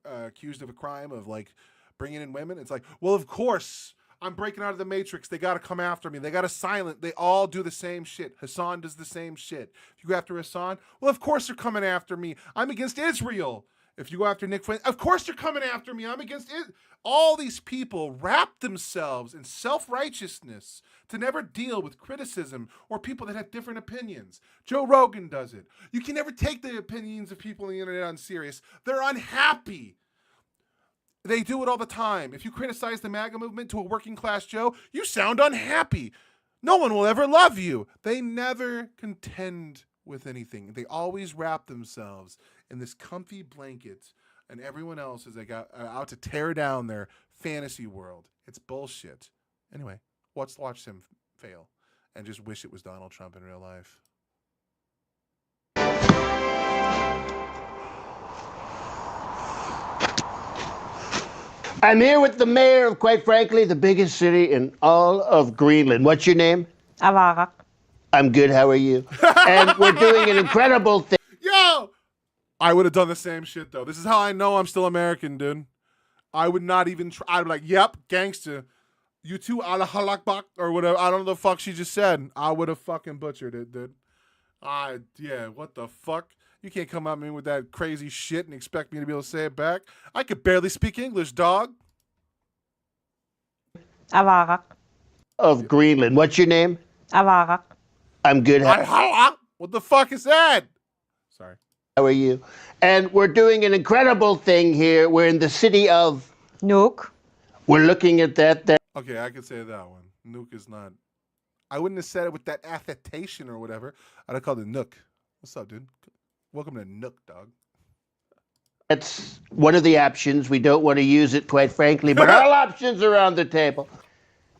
accused of a crime of, like, bringing in women. It's like, well, of course, I'm breaking out of the matrix. They got to come after me. They got to silence. They all do the same shit. Hassan does the same shit. If you go after Hassan, well, of course they're coming after me. I'm against Israel. If you go after Nick Flynn, of course they're coming after me. I'm against it. All these people wrap themselves in self-righteousness to never deal with criticism or people that have different opinions. Joe Rogan does it. You can never take the opinions of people on the internet on serious. They're unhappy. They do it all the time. If you criticize the MAGA movement to a working class Joe, you sound unhappy. No one will ever love you. They never contend with anything. They always wrap themselves in this comfy blanket, and everyone else is out to tear down their fantasy world. It's bullshit. Anyway, let's watch him fail and just wish it was Donald Trump in real life. I'm here with the mayor of, quite frankly, the biggest city in all of Greenland. What's your name? Avarak. I'm good. How are you? And we're doing an incredible thing. Yo! I would have done the same shit, though. This is how I know I'm still American, dude. I would not even try. I'd be like, yep, gangster. You too, Allah halakbak, or whatever. I don't know the fuck she just said. I would have fucking butchered it, dude. Yeah, what the fuck? You can't come at me with that crazy shit and expect me to be able to say it back. I could barely speak English, dog. Avarak. Of Greenland. What's your name? Avarak. I'm good. What the fuck is that? Sorry. How are you? And we're doing an incredible thing here. We're in the city of Nuuk. We're looking at that. Okay, I could say that one. Nuke is not. I wouldn't have said it with that affectation or whatever. I'd have called it Nook. What's up, dude? Welcome to Nook, dog. That's one of the options. We don't want to use it, quite frankly, but all options are on the table.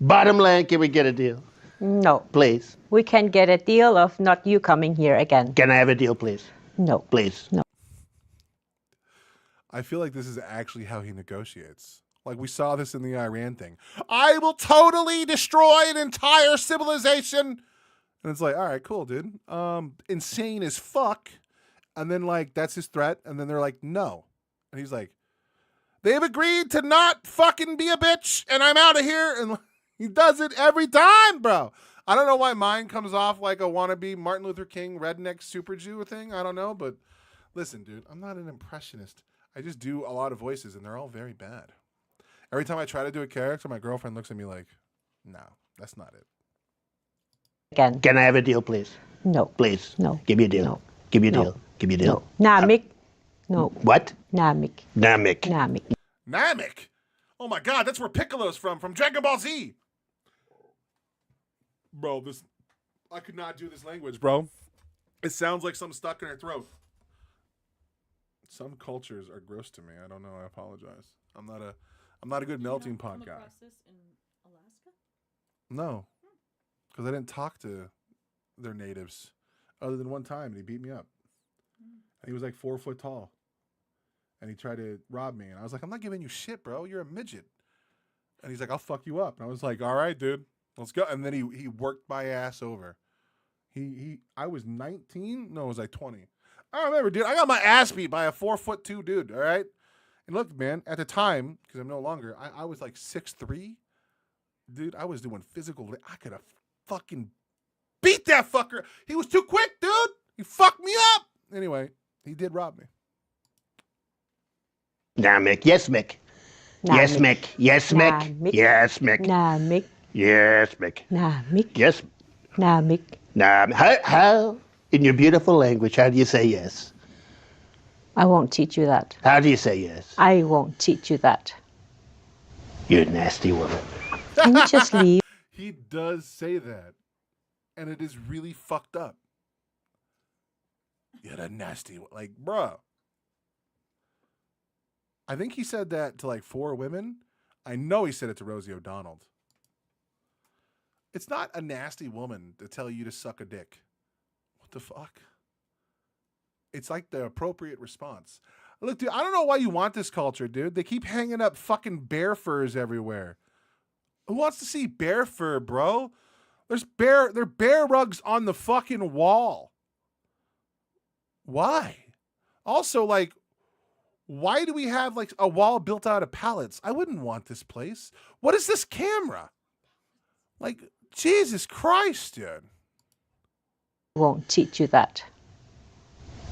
Bottom line, can we get a deal? No. Please. We can get a deal of not you coming here again. Can I have a deal, please? No. Please. No. I feel like this is actually how he negotiates. Like, we saw this in the Iran thing. I will totally destroy an entire civilization. And it's like, all right, cool, dude. Insane as fuck. And then, like, that's his threat. And then they're like, no. And he's like, they've agreed to not fucking be a bitch. And I'm out of here. And he does it every time, bro. I don't know why mine comes off like a wannabe Martin Luther King redneck super Jew thing. I don't know. But listen, dude, I'm not an impressionist. I just do a lot of voices, and they're all very bad. Every time I try to do a character, my girlfriend looks at me like, no, that's not it. Again. Can I have a deal, please? No. Please. No. Give me a deal. No. Give me a No. deal. Give me a deal. No. Namik. No. What? Namik. Namek. Namik. Namek? Oh my god, that's where Piccolo's from Dragon Ball Z. Bro, I could not do this language, bro. It sounds like something stuck in her throat. Some cultures are gross to me. I don't know. I apologize. I'm not a good melting pot guy. Across this in Alaska? No, because I didn't talk to their natives other than one time, and he beat me up. And he was like 4 foot tall. And he tried to rob me. And I was like, I'm not giving you shit, bro. You're a midget. And he's like, I'll fuck you up. And I was like, all right, dude, let's go. And then he worked my ass over. I was 19. No, I was like 20. I remember, dude. I got my ass beat by a 4'2" dude. All right. And look, man, at the time, because I'm no longer, I was like 6'3". Dude, I was doing physical. I could have fucking beat that fucker. He was too quick, dude. He fucked me up. Anyway, he did rob me. Nah, Mick. Yes, Mick. Nah, Yes, Mick. Yes, Nah, Mick. Mick. Yes, Mick. Nah, Mick. Yes, Mick. Nah, Mick. Yes. Nah, Mick. Nah. How, in your beautiful language, how do you say yes? I won't teach you that. How do you say yes? I won't teach you that. You nasty woman. Can you just leave? He does say that. And it is really fucked up. You're a nasty one. Like, bruh. I think he said that to like 4 women. I know he said it to Rosie O'Donnell. It's not a nasty woman to tell you to suck a dick. What the fuck? It's like the appropriate response. Look, dude, I don't know why you want this culture, dude. They keep hanging up fucking bear furs everywhere. Who wants to see bear fur, bro? There are bear rugs on the fucking wall. Why? Also, like, why do we have like a wall built out of pallets? I wouldn't want this place. What is this camera? Like, Jesus Christ, dude. Won't teach you that.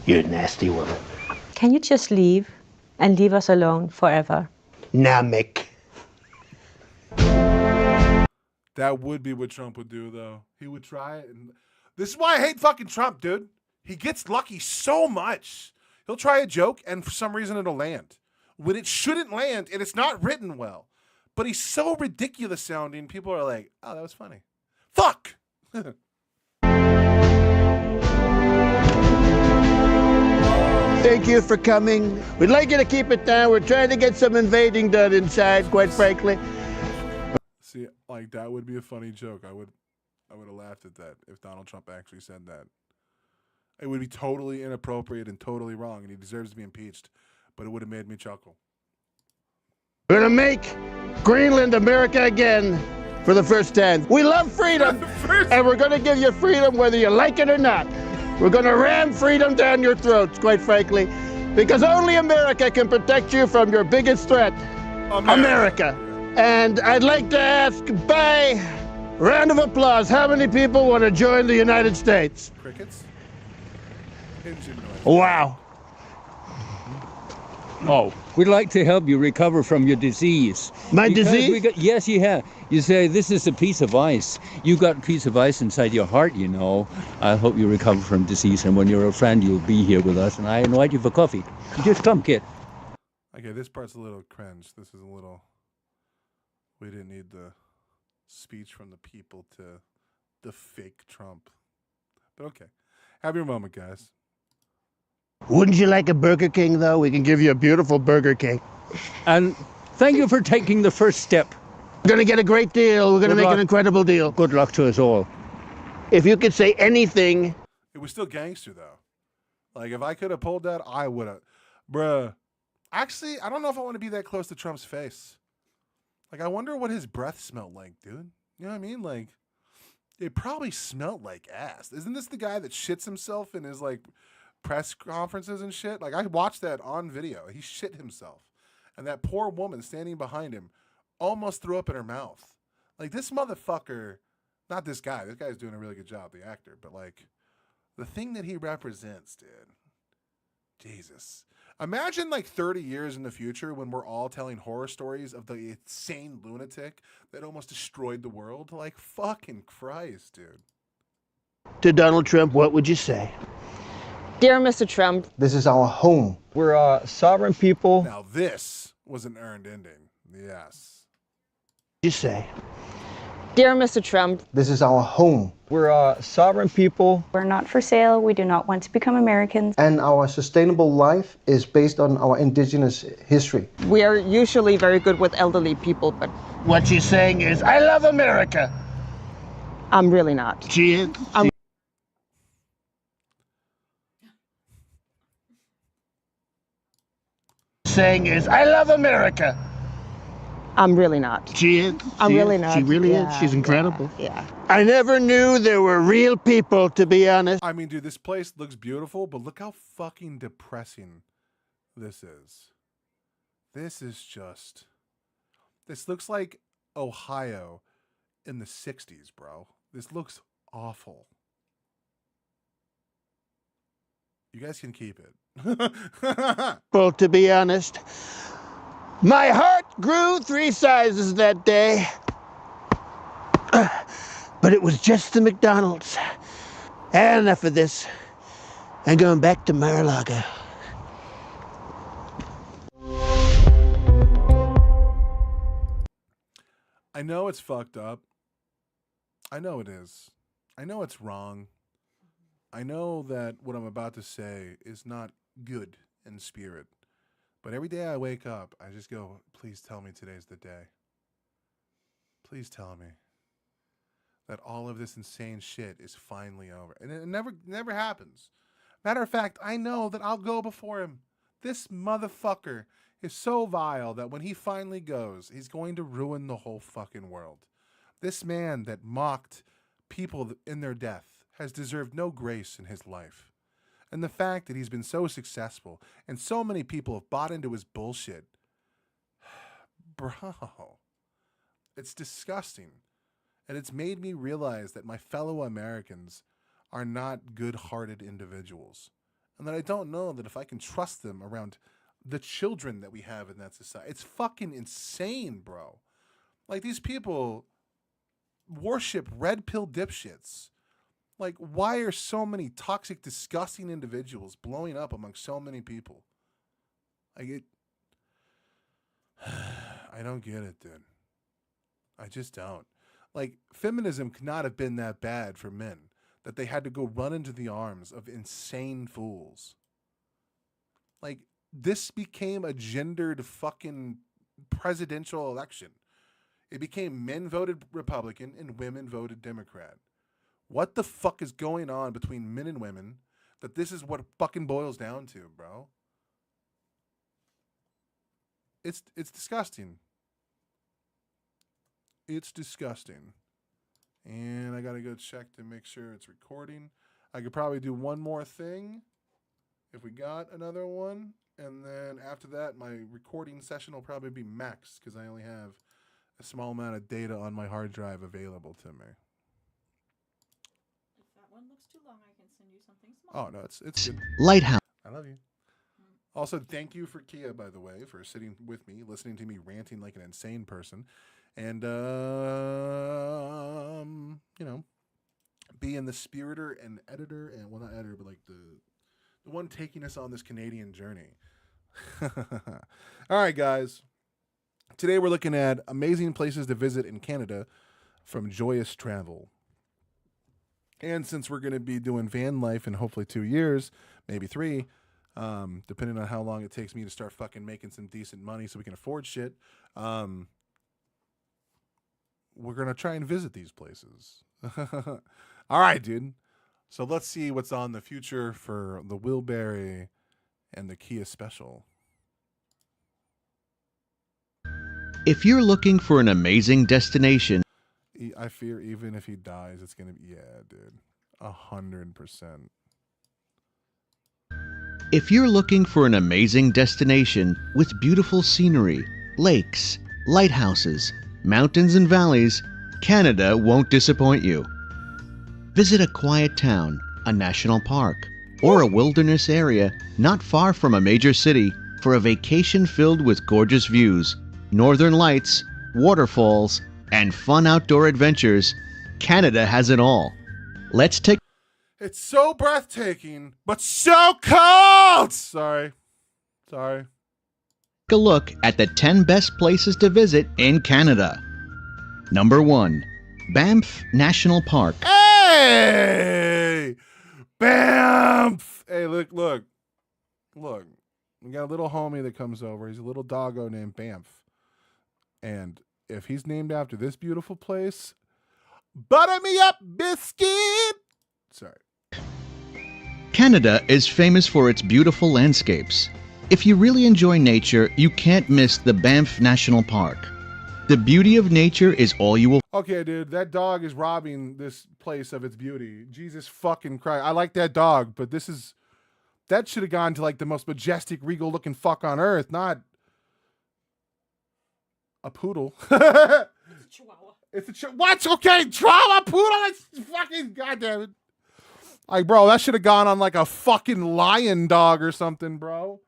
You nasty woman. Can you just leave and leave us alone forever? Nah, Mick. That would be what Trump would do, though. He would try it. And this is why I hate fucking Trump, dude. He gets lucky so much. He'll try a joke, and for some reason it'll land. When it shouldn't land, and it's not written well. But he's so ridiculous sounding, people are like, oh, that was funny. Fuck! Thank you for coming. We'd like you to keep it down. We're trying to get some invading done inside, quite frankly. See, like, that would be a funny joke. I would have laughed at that if Donald Trump actually said that. It would be totally inappropriate and totally wrong, and he deserves to be impeached. But it would have made me chuckle. We're going to make Greenland America again for the first time. We love freedom, and we're going to give you freedom whether you like it or not. We're going to ram freedom down your throats, quite frankly, because only America can protect you from your biggest threat, America. And I'd like to ask, by round of applause, how many people want to join the United States? Crickets? Wow. Oh, we'd like to help you recover from your disease. My Because disease? Yes, you have. You say, this is a piece of ice. You got a piece of ice inside your heart, you know. I hope you recover from disease, and when you're a friend, you'll be here with us, and I invite you for coffee. Just come, kid. Okay, this part's a little cringe. This is a little... We didn't need the speech from the people to the fake Trump. But okay. Have your moment, guys. Wouldn't you like a Burger King, though? We can give you a beautiful Burger King. And thank you for taking the first step. We're going to get a great deal. We're going to make an incredible deal. Good luck to us all. If you could say anything... It was still gangster, though. Like, if I could have pulled that, I would have. Bruh. Actually, I don't know if I want to be that close to Trump's face. Like, I wonder what his breath smelled like, dude. You know what I mean? Like, it probably smelled like ass. Isn't this the guy that shits himself in his, like, press conferences and shit? Like, I watched that on video. He shit himself. And that poor woman standing behind him almost threw up in her mouth. Like, this motherfucker, not this guy. This guy's doing a really good job, the actor. But, like, the thing that he represents, dude. Jesus. Imagine, like, 30 years in the future when we're all telling horror stories of the insane lunatic that almost destroyed the world. Like, fucking Christ, dude. To Donald Trump, what would you say? Dear Mr. Trump, This is our home. We're a sovereign people. Now, this was an earned ending. Yes. You say? Dear Mr. Trump, This is our home. We're a sovereign people. We're not for sale. We do not want to become Americans. And our sustainable life is based on our indigenous history. we are usually very good with elderly people, but What she's saying is, I love America. I'm really not. She is. saying is, I love America. I'm really not. She is. I'm really not. She really is. Yeah, She's incredible. Yeah. I never knew there were real people, to be honest. I mean, dude, this place looks beautiful, but look how fucking depressing this is. This is just... This looks like Ohio in the 60s, bro. This looks awful. You guys can keep it. Well, to be honest, my heart grew 3 sizes that day. But it was just the McDonald's. And enough of this. I'm going back to Mar-a-Lago. I know it's fucked up. I know it is. I know it's wrong. I know that what I'm about to say is not good in spirit. But every day I wake up, I just go, please tell me today's the day. Please tell me that all of this insane shit is finally over. And it never happens. Matter of fact, I know that I'll go before him. This motherfucker is so vile that when he finally goes, he's going to ruin the whole fucking world. This man that mocked people in their death has deserved no grace in his life. And the fact that he's been so successful and so many people have bought into his bullshit, bro, it's disgusting. And it's made me realize that my fellow Americans are not good-hearted individuals. And that I don't know that if I can trust them around the children that we have in that society. It's fucking insane, bro. Like, these people worship red pill dipshits. Like, why are so many toxic, disgusting individuals blowing up among so many people? I don't get it, dude. I just don't. Like, feminism could not have been that bad for men, that they had to go run into the arms of insane fools. Like, this became a gendered fucking presidential election. It became men voted Republican and women voted Democrat. What the fuck is going on between men and women that this is what it fucking boils down to, bro? It's disgusting. It's disgusting. And I gotta go check to make sure it's recording. I could probably do one more thing if we got another one. And then after that, my recording session will probably be max because I only have a small amount of data on my hard drive available to me. If that one looks too long, I can send you something small. Oh, no, it's good. Lighthouse. I love you. Also, thank you for Kia, by the way, for sitting with me, listening to me ranting like an insane person. And, you know, being the spiritor and editor, and, well, not editor, but like the one taking us on this Canadian journey. All right, guys. Today we're looking at amazing places to visit in Canada from Joyous Travel. And since we're going to be doing van life in hopefully 2 years, maybe 3, depending on how long it takes me to start fucking making some decent money so we can afford shit, we're going to try and visit these places. All right, dude. So let's see what's on the future for the Wilberry and the Kia Special. If you're looking for an amazing destination, I fear even if he dies, it's going to be, yeah, dude, 100%. if you're looking for an amazing destination with beautiful scenery, lakes, lighthouses, mountains and valleys, Canada won't disappoint you. Visit a quiet town, a national park, or a wilderness area not far from a major city for a vacation filled with gorgeous views, northern lights, waterfalls, and fun outdoor adventures. Canada has it all. Let's take... It's so breathtaking, but so cold! Sorry. a look at the 10 best places to visit in Canada. Number 1. Banff National Park. Hey! Banff! Hey, look. We got a little homie that comes over. He's a little doggo named Banff. And if he's named after this beautiful place, butter me up, biscuit! Sorry. Canada is famous for its beautiful landscapes. If you really enjoy nature, you can't miss the Banff National Park. The beauty of nature is all you will. Okay, dude, that dog is robbing this place of its beauty. Jesus fucking Christ. I like that dog, but that should have gone to like the most majestic, regal looking fuck on earth, not a poodle. It's a chihuahua. It's a what? Okay, Chihuahua poodle. That's fucking goddamn it. Like, bro, that should have gone on like a fucking lion dog or something, bro.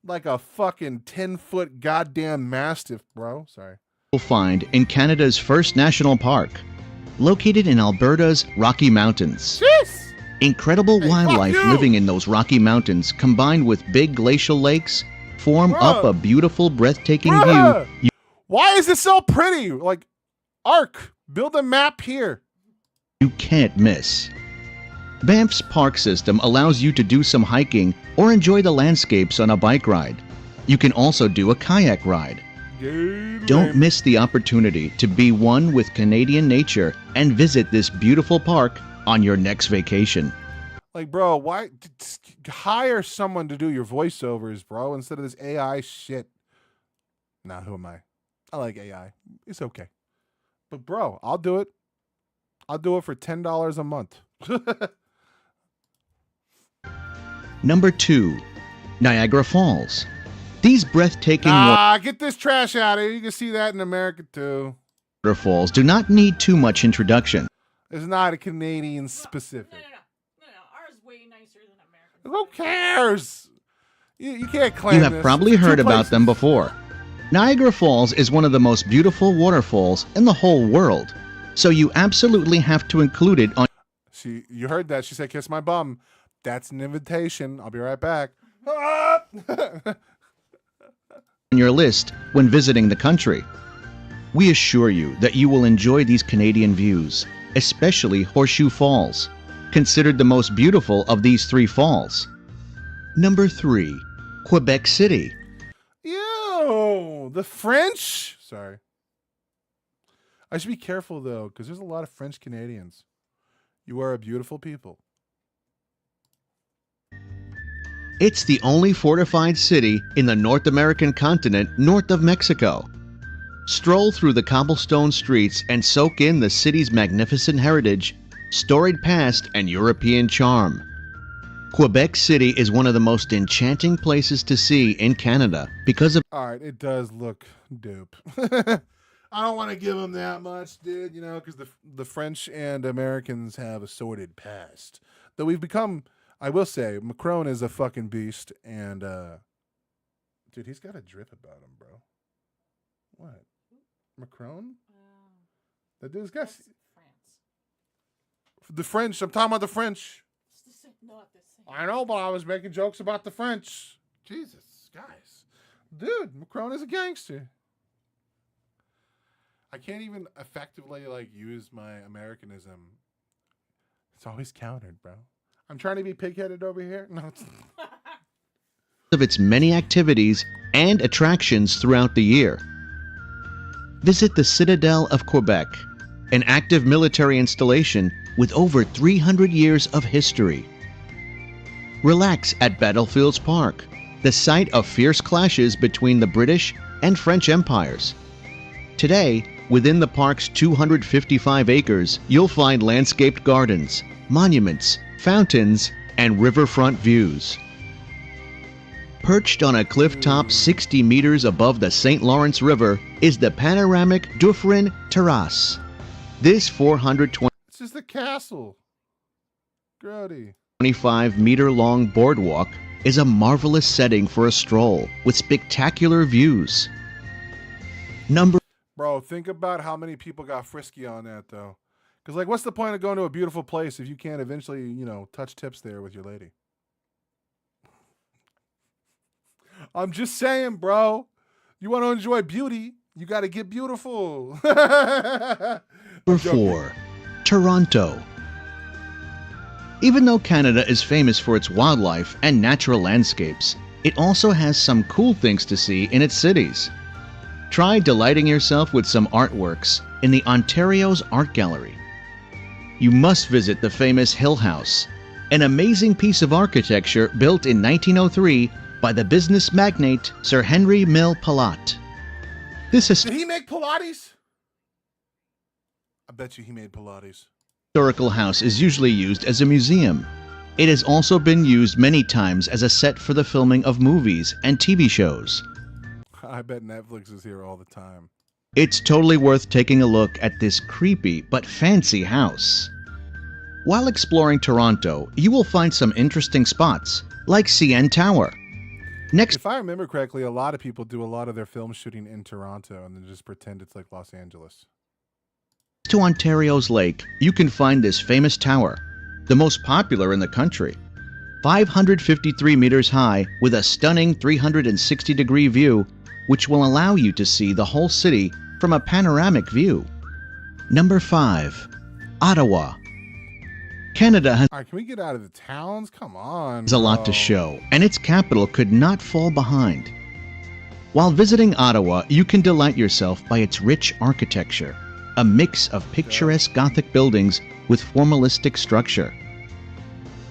Like a fucking 10-foot goddamn mastiff, bro. Sorry. Will find in Canada's first national park, located in Alberta's Rocky Mountains. Jeez. Incredible Hey, wildlife fuck you. living in those Rocky Mountains, combined with big glacial lakes, form Bruh. up a beautiful, breathtaking Bruh. view. Why is it so pretty? Like, Ark, build a map here. You can't miss. Banff's park system allows you to do some hiking or enjoy the landscapes on a bike ride. You can also do a kayak ride. Don't miss the opportunity to be one with Canadian nature and visit this beautiful park on your next vacation. Like, bro, why just hire someone to do your voiceovers, bro, instead of this AI shit? Nah, who am I? I like AI. It's okay. But, bro, I'll do it. I'll do it for $10 a month. Number 2, Niagara Falls. These breathtaking Get this trash out of here. You can see that in America, too. waterfalls do not need too much introduction. It's not a Canadian specific. No. Ours is way nicer than American. Who cares? You can't claim You have this. probably It's two heard about places. them before. Niagara Falls is one of the most beautiful waterfalls in the whole world, so you absolutely have to include it on You heard that. She said, kiss my bum. That's an invitation. I'll be right back. your list when visiting the country. We assure you that you will enjoy these Canadian views, especially Horseshoe Falls, considered the most beautiful of these 3 falls. Number 3, Quebec City. Ew, the French. Sorry. I should be careful, though, because there's a lot of French Canadians. You are a beautiful people. It's the only fortified city in the North American continent north of Mexico. Stroll through the cobblestone streets and soak in the city's magnificent heritage, storied past, and European charm. Quebec City is one of the most enchanting places to see in Canada because of All right, it does look dope. I don't want to give them that much, dude, because the French and Americans have a sordid past. Though we've become, I will say, Macron is a fucking beast, and, dude, he's got a drip about him, bro. What? Macron? That dude's got... France. The French, I'm talking about the French. It's not the same. I know, but I was making jokes about the French. Jesus, guys. Dude, Macron is a gangster. I can't even effectively, use my Americanism. It's always countered, bro. I'm trying to be pig-headed over here. No, it's not. of its many activities and attractions throughout the year. Visit the Citadel of Quebec, an active military installation with over 300 years of history. Relax at Battlefields Park, the site of fierce clashes between the British and French empires. Today, within the park's 255 acres, you'll find landscaped gardens, monuments, fountains, and riverfront views. Perched on a cliff top 60 meters above the St. Lawrence River is the panoramic Dufferin Terrace. This 425 It's just a castle. Grody. 25-meter-long boardwalk is a marvelous setting for a stroll with spectacular views. Number Bro, think about how many people got frisky on that, though. Because, what's the point of going to a beautiful place if you can't eventually, touch tips there with your lady? I'm just saying, bro. You want to enjoy beauty, you got to get beautiful. Number 4, Toronto. Even though Canada is famous for its wildlife and natural landscapes, it also has some cool things to see in its cities. Try delighting yourself with some artworks in the Ontario's Art Gallery. You must visit the famous Hill House, an amazing piece of architecture built in 1903 by the business magnate Sir Henry Mill Palat. This Did he make Pilates? I bet you he made Pilates. historical house is usually used as a museum. It has also been used many times as a set for the filming of movies and TV shows. I bet Netflix is here all the time. It's totally worth taking a look at this creepy but fancy house. While exploring Toronto, you will find some interesting spots, like CN Tower. Next, If I remember correctly, a lot of people do a lot of their film shooting in Toronto and then just pretend it's like Los Angeles. to Ontario's lake, you can find this famous tower, the most popular in the country. 553 meters high with a stunning 360-degree view, which will allow you to see the whole city from a panoramic view. Number 5. Ottawa. Canada has All right, can we get out of the towns? Come on. a lot to bro. show, and its capital could not fall behind. While visiting Ottawa, you can delight yourself by its rich architecture, a mix of picturesque Gothic buildings with formalistic structure.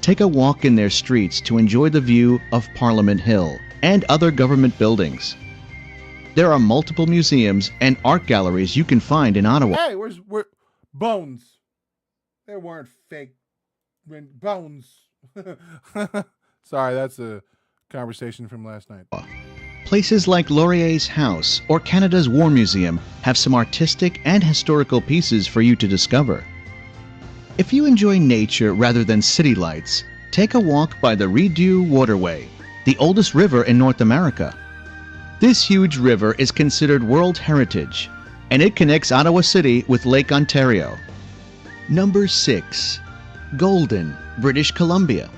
Take a walk in their streets to enjoy the view of Parliament Hill and other government buildings. There are multiple museums and art galleries you can find in Ottawa. Hey, where's Bones? There weren't fake bones. Sorry, that's a conversation from last night. Places like Laurier's House or Canada's War Museum have some artistic and historical pieces for you to discover. If you enjoy nature rather than city lights, take a walk by the Rideau Waterway, the oldest river in North America. This huge river is considered World Heritage, and it connects Ottawa City with Lake Ontario. Number 6. Golden, British Columbia.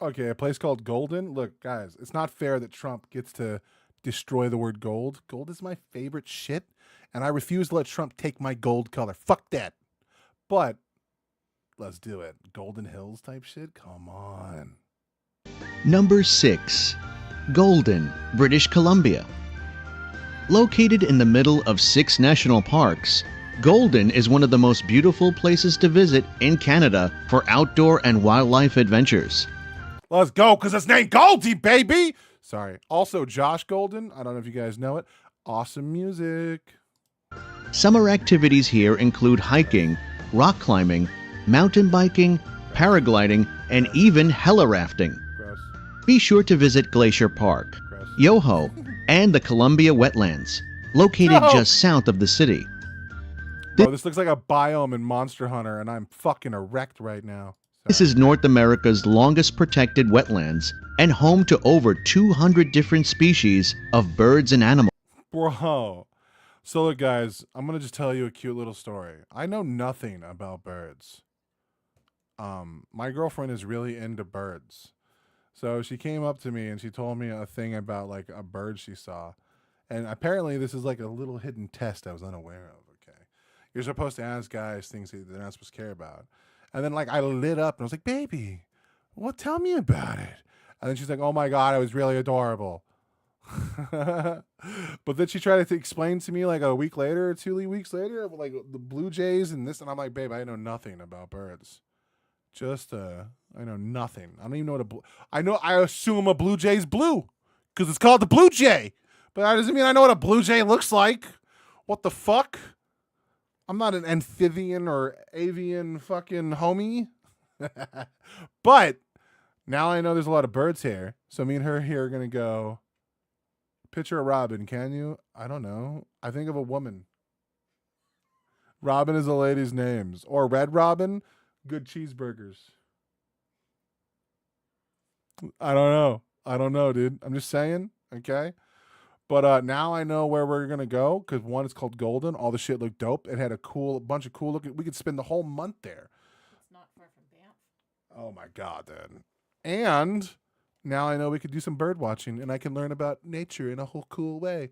Okay, a place called Golden. Look, guys, it's not fair that Trump gets to destroy the word gold. Gold is my favorite shit, and I refuse to let Trump take my gold color. Fuck that. But let's do it. Golden Hills type shit? Come on. Number 6. Golden, British Columbia. Located in the middle of 6 national parks, Golden is one of the most beautiful places to visit in Canada for outdoor and wildlife adventures. Let's go, because it's named Goldie, baby! Sorry. Also, Josh Golden. I don't know if you guys know it. Awesome music. Summer activities here include hiking, rock climbing, mountain biking, paragliding, and even heli rafting. Gross. Be sure to visit Glacier Park, Yoho, and the Columbia Wetlands, located No! just south of the city. Bro, this looks like a biome in Monster Hunter, and I'm fucking erect right now. This is North America's longest protected wetlands and home to over 200 different species of birds and animals. Bro. So look, guys, I'm going to just tell you a cute little story. I know nothing about birds. My girlfriend is really into birds. So she came up to me and she told me a thing about like a bird she saw. And apparently this is like a little hidden test I was unaware of, okay? You're supposed to ask guys things that they're not supposed to care about. And then like I lit up and I was like, baby, tell me about it. And then she's like, oh my God, it was really adorable. But then she tried to explain to me like a week later or 2 weeks later, like the Blue Jays and this. And I'm like, babe, I know nothing about birds. I know nothing. I don't even know what I assume a Blue Jay's blue because it's called the Blue Jay. But that doesn't mean I know what a Blue Jay looks like. What the fuck? I'm not an amphibian or avian fucking homie. But now I know there's a lot of birds here. So me and her here are going to go picture a robin. Can you? I don't know. I think of a woman. Robin is a lady's name. Or Red Robin. Good cheeseburgers. I don't know, dude. I'm just saying. Okay. But now I know where we're going to go because one is called Golden. All the shit looked dope. It had a bunch of cool looking. We could spend the whole month there. It's not far from Banff. Oh my God, dude. And now I know we could do some bird watching and I can learn about nature in a whole cool way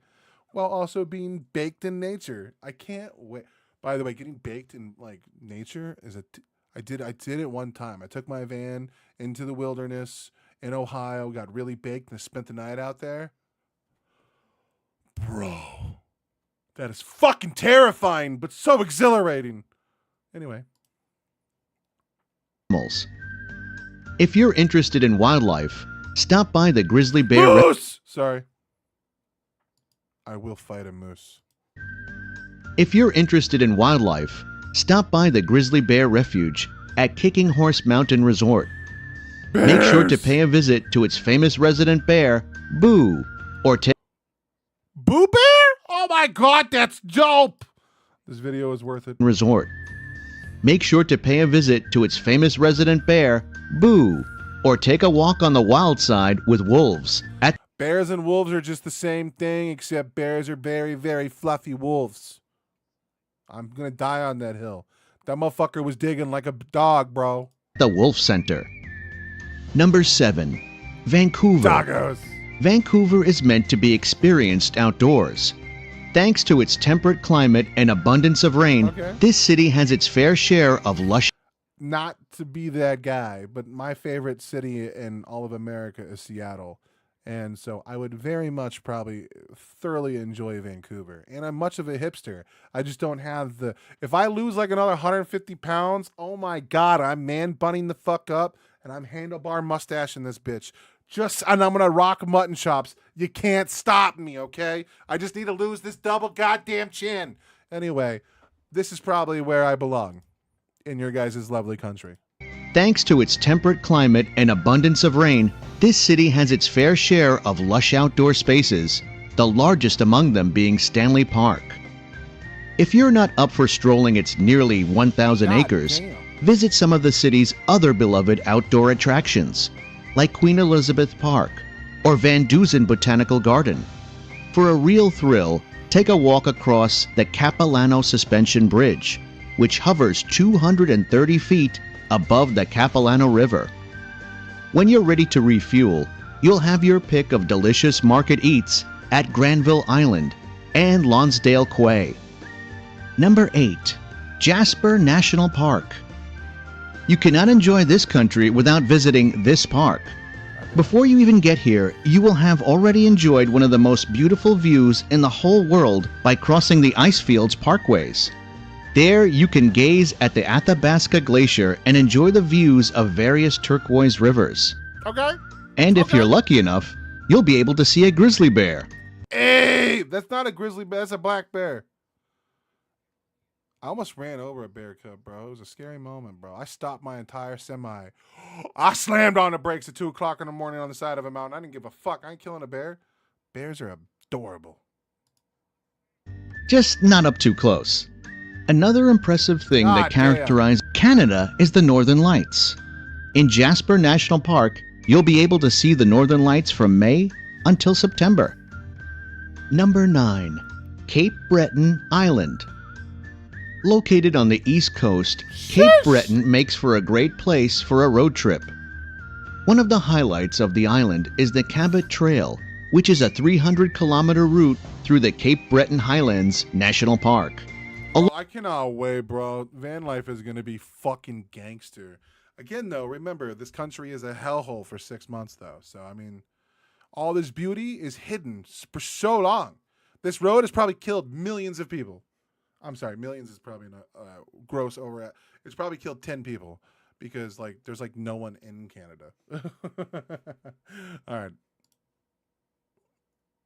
while also being baked in nature. I can't wait. By the way, getting baked in like nature is I did it one time. I took my van into the wilderness in Ohio, got really baked and spent the night out there. Bro, that is fucking terrifying, but so exhilarating. Anyway. If you're interested in wildlife, Stop by the Grizzly Bear Moose! Sorry. I will fight a moose. If you're interested in wildlife, stop by the Grizzly Bear Refuge at Kicking Horse Mountain Resort. Make sure to pay a visit to its famous resident bear, Boo, or take Boo Bear? Oh my god, that's dope! This video is worth it. resort. Make sure to pay a visit to its famous resident bear, Boo, or take a walk on the wild side with wolves at Bears and wolves are just the same thing, except bears are very, very fluffy wolves. I'm gonna die on that hill. That motherfucker was digging like a dog, bro. the Wolf Center. Number 7. Vancouver. Doggos. Vancouver is meant to be experienced outdoors. Thanks to its temperate climate and abundance of rain, this city has its fair share of lush. Not to be that guy, but my favorite city in all of America is Seattle. And so I would very much probably thoroughly enjoy Vancouver. And I'm much of a hipster. I just don't have the... If I lose like another 150 pounds, oh my God, I'm man bunning the fuck up and I'm handlebar mustache in this bitch. And I'm going to rock mutton chops. You can't stop me, okay? I just need to lose this double goddamn chin. Anyway, this is probably where I belong in your guys' lovely country. Thanks to its temperate climate and abundance of rain, this city has its fair share of lush outdoor spaces, the largest among them being Stanley Park. If you're not up for strolling its nearly 1,000 acres, visit some of the city's other beloved outdoor attractions, like Queen Elizabeth Park or Van Dusen Botanical Garden. For a real thrill, take a walk across the Capilano Suspension Bridge, which hovers 230 feet above the Capilano River. When you're ready to refuel, you'll have your pick of delicious market eats at Granville Island and Lonsdale Quay. Number 8. Jasper National Park. You cannot enjoy this country without visiting this park. Before you even get here, you will have already enjoyed one of the most beautiful views in the whole world by crossing the Icefields Parkways. There, you can gaze at the Athabasca Glacier and enjoy the views of various turquoise rivers. Okay. And if you're lucky enough, you'll be able to see a grizzly bear. Hey, that's not a grizzly bear. That's a black bear. I almost ran over a bear cub, bro. It was a scary moment, bro. I stopped my entire semi. I slammed on the brakes at 2 o'clock in the morning on the side of a mountain. I didn't give a fuck. I ain't killing a bear. Bears are adorable. Just not up too close. Another impressive thing that characterizes Canada is the Northern Lights. In Jasper National Park, you'll be able to see the Northern Lights from May until September. Number 9. Cape Breton Island. Located on the East Coast, Cape Breton makes for a great place for a road trip. One of the highlights of the island is the Cabot Trail, which is a 300-kilometer route through the Cape Breton Highlands National Park. Oh, I cannot wait, bro. Van life is going to be fucking gangster. Again, though, remember, this country is a hellhole for 6 months, though. So, I mean, all this beauty is hidden for so long. This road has probably killed millions of people. I'm sorry, millions is probably not gross over. It's probably killed 10 people because, like, there's, like, no one in Canada. All right.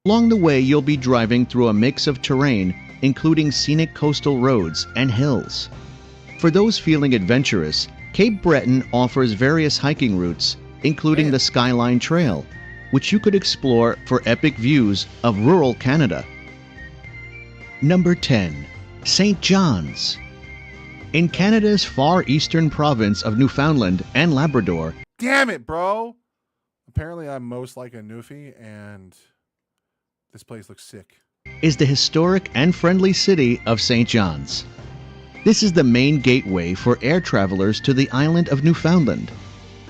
Along the way, you'll be driving through a mix of terrain, including scenic coastal roads and hills. For those feeling adventurous, Cape Breton offers various hiking routes, including the Skyline Trail, which you could explore for epic views of rural Canada. Number 10. St. John's. In Canada's far eastern province of Newfoundland and Labrador. Damn it, bro. Apparently, I'm most like a Newfie, and this place looks sick. Is the historic and friendly city of St. John's. This is the main gateway for air travelers to the island of Newfoundland,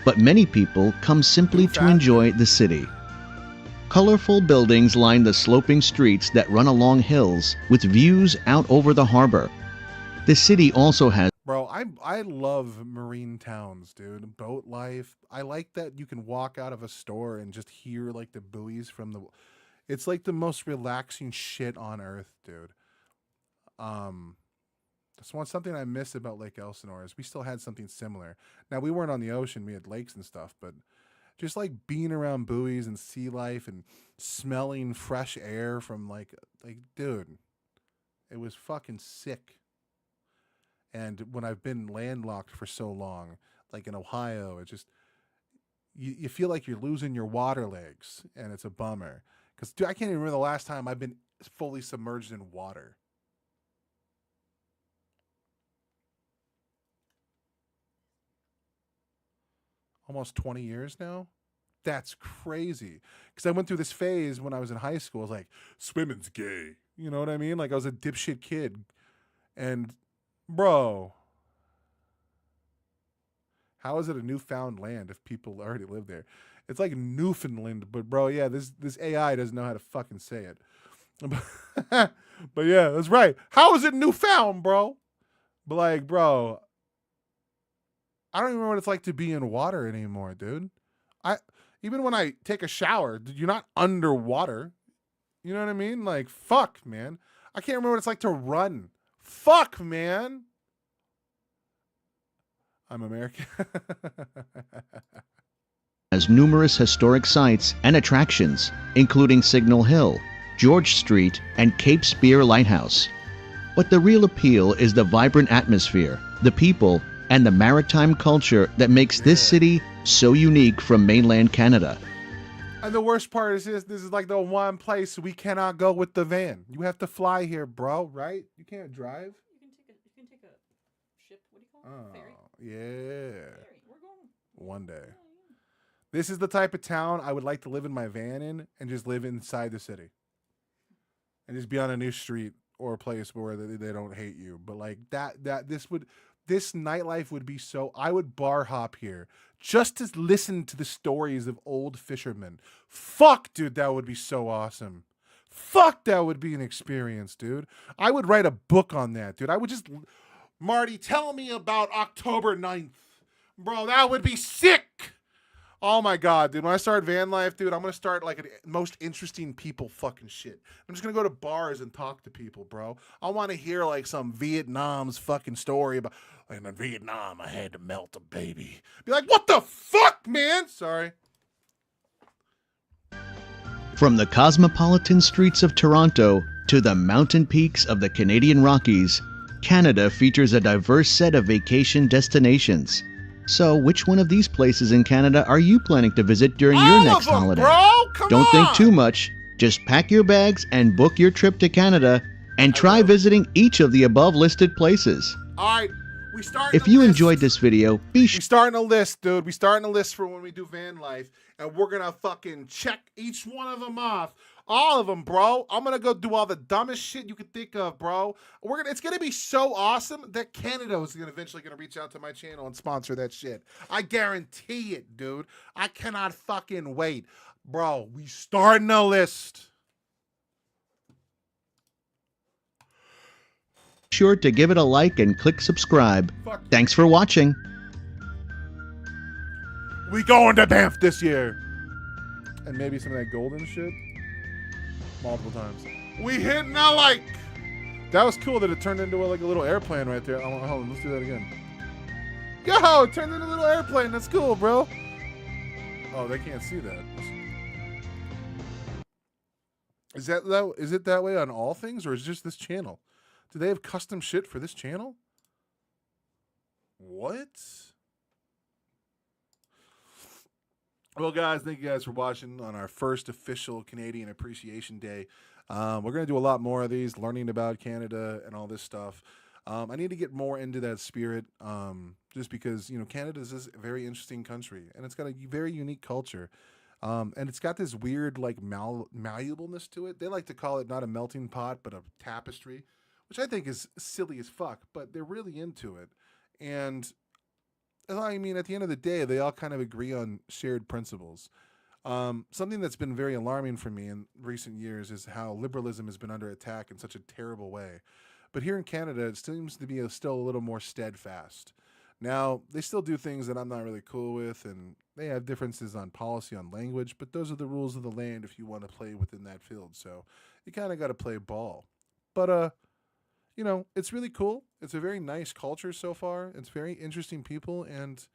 but many people come simply to enjoy the city. Colorful buildings line the sloping streets that run along hills with views out over the harbor. The city also has... Bro, I love marine towns, dude. Boat life. I like that you can walk out of a store and just hear like the buoys from the... It's like the most relaxing shit on earth, dude. That's something I miss about Lake Elsinore is we still had something similar. Now, we weren't on the ocean. We had lakes and stuff, but Just like being around buoys and sea life and smelling fresh air from like dude, it was fucking sick. And when I've been landlocked for so long, like in Ohio, it just you feel like you're losing your water legs, and it's a bummer. Because I can't even remember the last time I've been fully submerged in water. Almost 20 years now. That's crazy. Because I went through this phase when I was in high school. I was like, swimming's gay. You know what I mean? Like I was a dipshit kid. And bro, how is it a newfound land if people already live there? It's like Newfoundland, but bro, yeah, this AI doesn't know how to fucking say it. But yeah, that's right. How is it newfound, bro? But like, bro, I don't even know what it's like to be in water anymore, dude. Even when I take a shower, you're not underwater. You know what I mean? Like, fuck, man. I can't remember what it's like to run. Fuck, man. I'm American. Has numerous historic sites and attractions, including Signal Hill, George Street, and Cape Spear Lighthouse. But the real appeal is the vibrant atmosphere, the people, and the maritime culture that makes this city so unique from mainland Canada. And the worst part is this is like the one place we cannot go with the van. You have to fly here, bro, right? You can't drive? You can take a ship, what do you call it? Ferry? Yeah. Ferry. We're going one day. This is the type of town I would like to live in my van in and just live inside the city. And just be on a new street or a place where they don't hate you. But like this nightlife would be so, I would bar hop here just to listen to the stories of old fishermen. Fuck, dude, that would be so awesome. Fuck, that would be an experience, dude. I would write a book on that, dude. I would just, Marty, tell me about October 9th. Bro, that would be sick. Oh my God, dude. When I start van life, dude, I'm going to start like the most interesting people fucking shit. I'm just going to go to bars and talk to people, bro. I want to hear like some Vietnam's fucking story about, like in Vietnam, I had to melt a baby. Be like, what the fuck, man? Sorry. From the cosmopolitan streets of Toronto to the mountain peaks of the Canadian Rockies, Canada features a diverse set of vacation destinations. So, which one of these places in Canada are you planning to visit during your next holiday? Don't think too much. Just pack your bags and book your trip to Canada and try visiting each of the above listed places. All right. We start. If you enjoyed this video, be sure. We starting a list, dude. We starting a list for when we do van life, and we're gonna fucking check each one of them off. All of them, bro. I'm gonna go do all the dumbest shit you could think of, bro. It's gonna be so awesome that Canada is eventually gonna reach out to my channel and sponsor that shit. I guarantee it, dude. I cannot fucking wait, bro. We starting a list. Sure to give it a like and click subscribe. Thanks for watching. We going to Banff this year. And maybe some of that golden shit. Multiple times. We hitting a like. That was cool that it turned into like a little airplane right there. Hold on, let's do that again. Yo, it turned into a little airplane. That's cool, bro. Oh, they can't see that. Is it that way on all things, or is it just this channel? Do they have custom shit for this channel? What? Well, guys, thank you guys for watching on our first official Canadian Appreciation Day. We're going to do a lot more of these, learning about Canada and all this stuff. I need to get more into that spirit, just because, Canada is a very interesting country, and it's got a very unique culture. And it's got this weird, like, malleableness to it. They like to call it not a melting pot, but a tapestry, which I think is silly as fuck, but they're really into it. And I mean, at the end of the day, they all kind of agree on shared principles. Something that's been very alarming for me in recent years is how liberalism has been under attack in such a terrible way. But here in Canada, it seems to be still a little more steadfast. Now, they still do things that I'm not really cool with, and they have differences on policy, on language, but those are the rules of the land if you want to play within that field. So you kind of got to play ball. But, it's really cool. It's a very nice culture so far. It's very interesting people, and,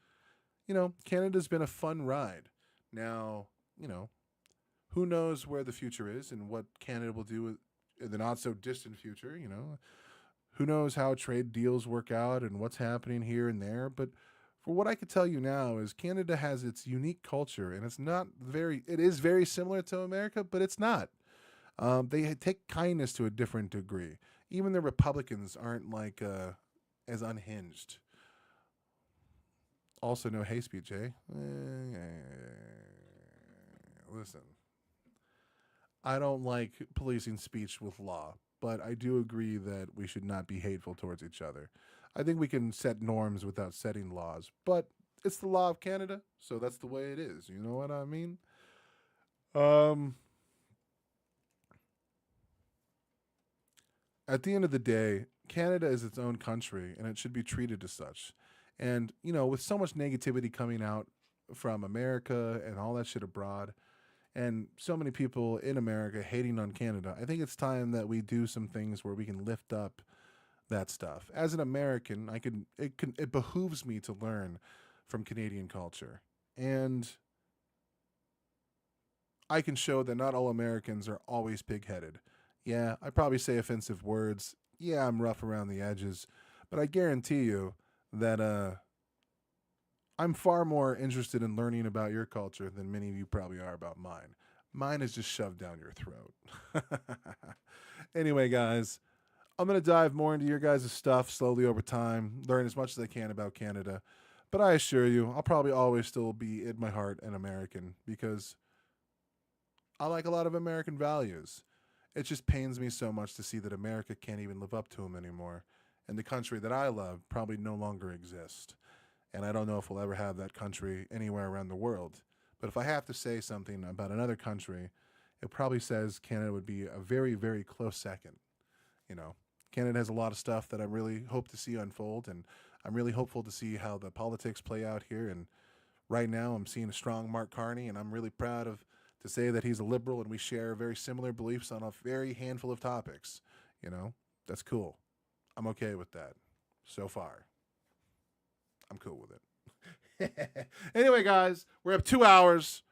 Canada's been a fun ride. Now, who knows where the future is and what Canada will do in the not so distant future, Who knows how trade deals work out and what's happening here and there, but for what I could tell you now is Canada has its unique culture, and it is very similar to America, but it's not. They take kindness to a different degree. Even the Republicans aren't like as unhinged. Also, no hate speech, eh? Listen, I don't like policing speech with law, but I do agree that we should not be hateful towards each other. I think we can set norms without setting laws, but it's the law of Canada, so that's the way it is. You know what I mean? At the end of the day, Canada is its own country, and it should be treated as such. And, with so much negativity coming out from America and all that shit abroad, and so many people in America hating on Canada, I think it's time that we do some things where we can lift up that stuff. As an American, it behooves me to learn from Canadian culture. And I can show that not all Americans are always pig-headed. Yeah, I probably say offensive words. Yeah, I'm rough around the edges, but I guarantee you that I'm far more interested in learning about your culture than many of you probably are about mine. Mine is just shoved down your throat. Anyway, guys, I'm going to dive more into your guys' stuff slowly over time, learn as much as I can about Canada. But I assure you, I'll probably always still be in my heart an American because I like a lot of American values. It just pains me so much to see that America can't even live up to them anymore. And the country that I love probably no longer exists. And I don't know if we'll ever have that country anywhere around the world. But if I have to say something about another country, it probably says Canada would be a very, very close second. Canada has a lot of stuff that I really hope to see unfold, and I'm really hopeful to see how the politics play out here. And right now I'm seeing a strong Mark Carney, and I'm really proud to say that he's a liberal and we share very similar beliefs on a very handful of topics. That's cool. I'm okay with that. So far, I'm cool with it. Anyway, guys, we're up 2 hours,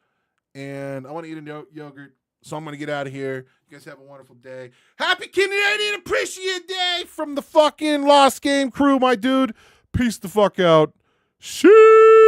and I want to eat a yogurt, so I'm going to get out of here. You guys have a wonderful day. Happy Canadian Appreciate Day from the fucking Lost Game crew, my dude. Peace the fuck out. Shoo!